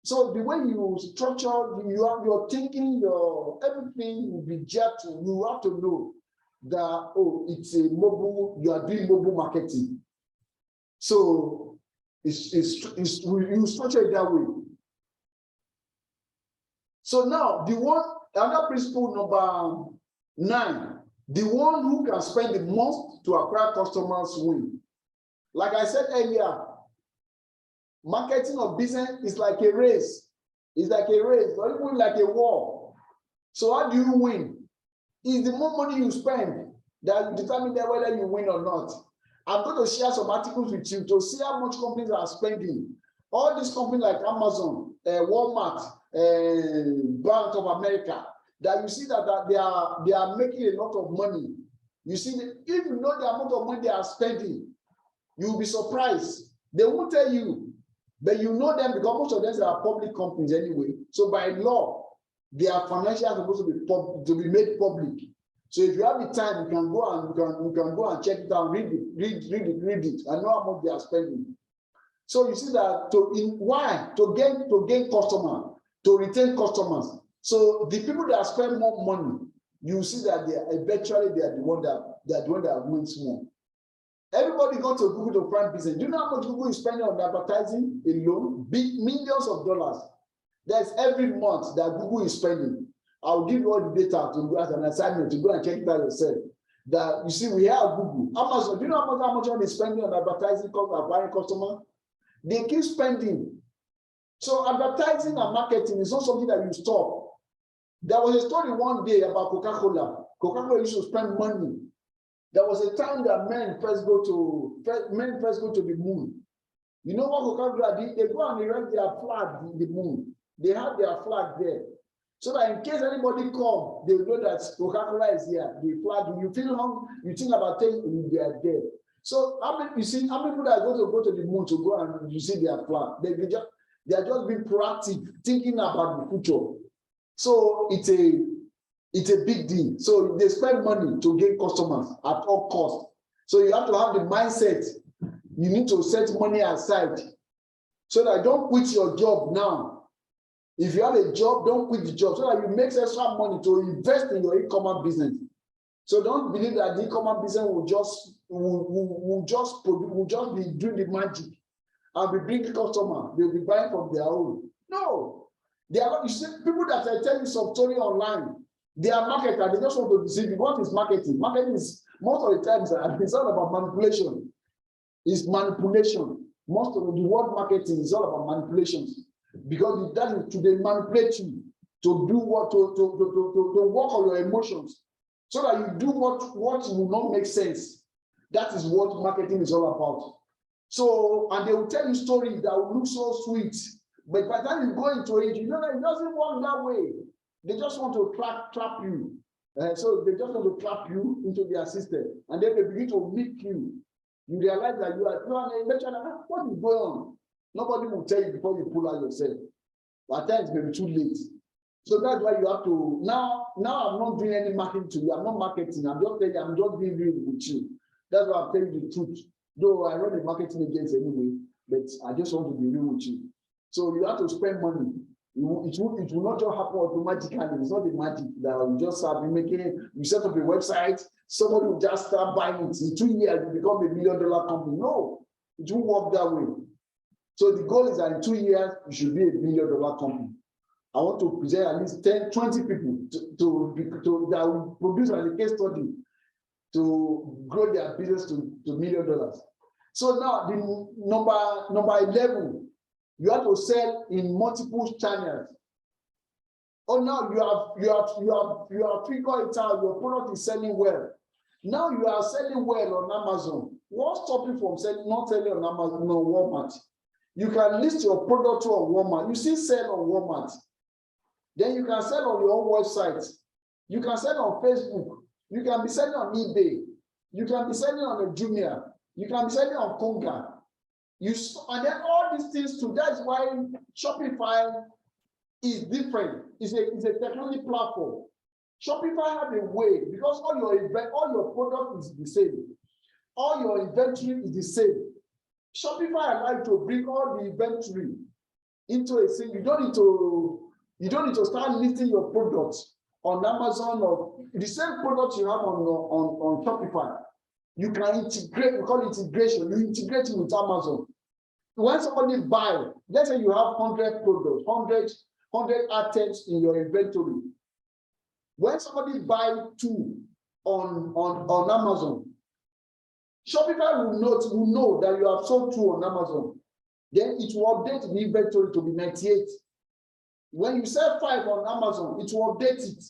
So the way you structure, your thinking, your everything will be just. You have to know that it's a mobile. You are doing mobile marketing. So you structure it that way. So now another principle number 9, the one who can spend the most to acquire customers win. Like I said earlier, marketing of business is like a race. It's like a race, or even like a war. So how do you win? It's the more money you spend that will determine whether you win or not. I'm going to share some articles with you to see how much companies are spending. All these companies like Amazon, Walmart, Bank of America, that you see that they are making a lot of money. You see, if you know the amount of money they are spending, you'll be surprised. They won't tell you, but you know them because most of them are public companies anyway. So by law, their financials are supposed to be made public. So if you have the time, you can go and check it out, read it, and know how much they are spending. So you see that to gain customer, to retain customers. So the people that spend more money, you see that they are the one that wins more. Everybody go to Google to find business. Do you know how much Google is spending on advertising alone? Millions of dollars. That's every month that Google is spending. I'll give you all the data to go as an assignment to go and check it out yourself. That you see, we have Google. Amazon, do you know how much money is spending on advertising, acquiring customer? They keep spending. So advertising and marketing is not something that you stop. There was a story one day about Coca-Cola. Coca-Cola used to spend money. There was a time that men first go to the moon. You know what Coca-Cola did? They go and erect their flag in the moon. They have their flag there. So that in case anybody come, they know that Coca-Cola is here. The flag, you feel hungry, you think about things, they are there. So how many people that are going to go to the moon to go and you see their flag? They are just being proactive, thinking about the future. So it's a big deal. So they spend money to gain customers at all costs. So you have to have the mindset. You need to set money aside so that don't quit your job now. If you have a job, don't quit the job so that you make extra money to invest in your e-commerce business. So don't believe that the e-commerce business will just be doing the magic and be bringing customers. They'll be buying from their own. No, they are. You see, people that I tell you some story online, they are marketers. They just want to deceive you. What is marketing? Marketing is most of the times it's all about manipulation. It's manipulation. Most of the word marketing is all about manipulations. Because that is to manipulate you to do what to work on your emotions so that you do what will not make sense. That is what marketing is all about. So, and they will tell you stories that will look so sweet, but by the time you go into it, you know that it doesn't work that way. They just want to trap you. So they just want to clap you into their system, and then they begin to meet you. You realize that you are, eventually, what is going on? Nobody will tell you before you pull out yourself. At times, it may be too late. So that's why you have to, now I'm not doing any marketing to you. I'm not marketing. I'm just telling you, I'm just being real with you. That's why I'm telling you the truth. Though I run a marketing agency anyway, but I just want to be real with you. So you have to spend money. It will not just happen automatically. It's not the magic that you just have been making. You set up a website, somebody will just start buying it. In 2 years, you become $1 million company. No, it won't work that way. So the goal is that in 2 years, you should be $1 million company. I want to present at least 10, 20 people to that will produce a case study to grow their business to $1 million. So now the number 11, you have to sell in multiple channels. Oh, now you have figured it out. Your product is selling well. Now you are selling well on Amazon. What's stopping from not selling on Amazon, no Walmart? You can list your product on Walmart. You still sell on Walmart. Then you can sell on your own website. You can sell on Facebook. You can be selling on eBay. You can be selling on a Jumia. You can be selling on Konga. And then all these things too. That's why Shopify is different. It's a technology platform. Shopify have a way because all your product is the same. All your inventory is the same. Shopify allows you to bring all the inventory into a single. You don't need to start listing your products on Amazon or the same products you have on Shopify. You can integrate, we call it integration. You integrate it with Amazon. When somebody buys, let's say you have 100 products, 100 items in your inventory. When somebody buys 2 on Amazon, Shopify will know that you have sold 2 on Amazon. Then it will update the inventory to be 98. When you sell 5 on Amazon, it will update it.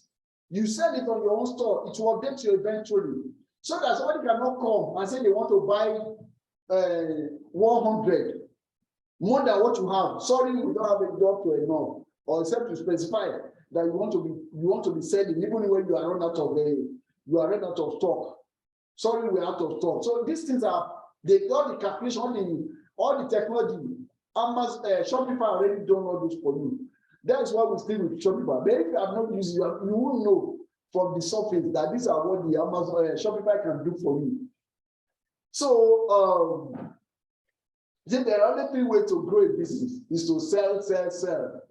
You sell it on your own store, it will update your inventory. So that somebody cannot come and say they want to buy 100 more than what you have. Sorry, we don't have a job to enough, or except to specify that you want to be selling even when you are run out of stock. Sorry, we're out of stock. So these things are all the calculation, all the technology. Amazon, Shopify already done all this for you. That's why we still with Shopify. But if you have not used it, you will know from the surface that these are what the Amazon Shopify can do for you. So there are only 3 ways to grow a business: is to sell,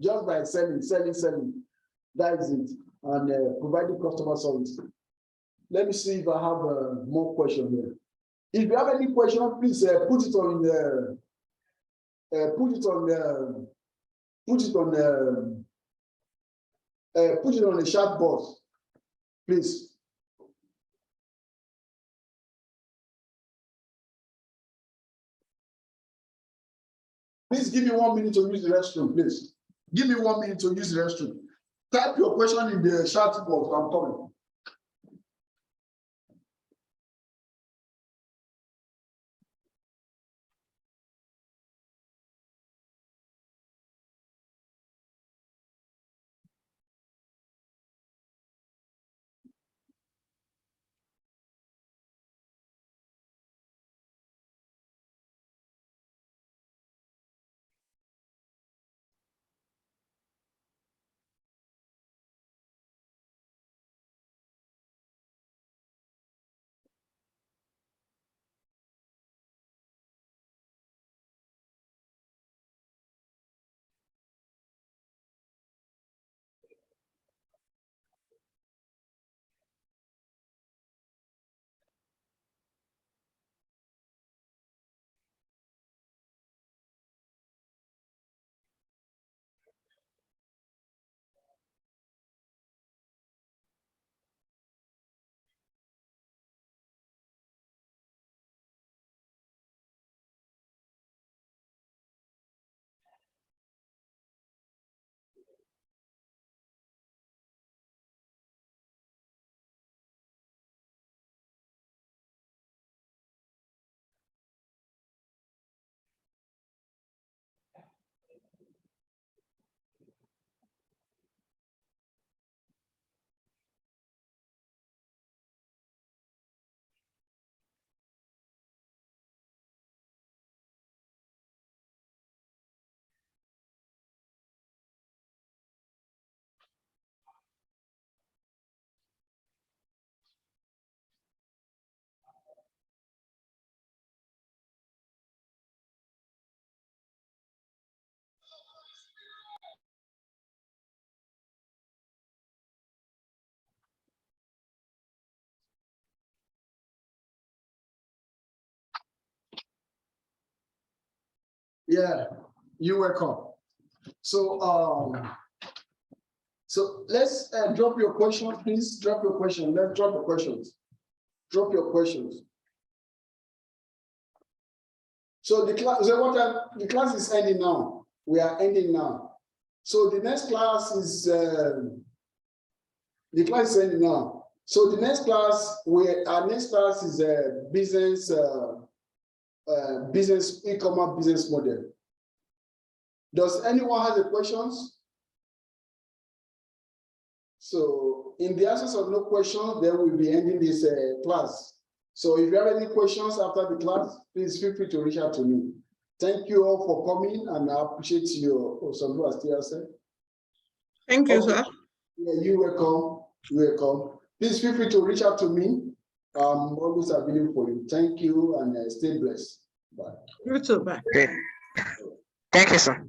just by selling. That is it, and providing customer service. Let me see if I have more questions here. If you have any question, please put it on the chat box, please. Please give me 1 minute to use the restroom, please. Give me 1 minute to use the restroom. Type your question in the chat box. I'm coming. Yeah, you're welcome. So let's drop your question, please. Drop your question. Let's drop your questions. Drop your questions. So the class. So what time? The class is ending now. We are ending now. So the next class is the class is ending now. So the next class, our next class is business e-commerce business model. Does anyone have any questions? So in the absence of no questions, then we'll be ending this class. So if you have any questions after the class, please feel free to reach out to me. Thank you all for coming, and I appreciate your some are still outside. Thank you, sir. Yeah, you're welcome. You're welcome. Please feel free to reach out to me. I'm always available for you. Thank you, and stay blessed. Bye. You too. Bye. Great. Thank you, sir.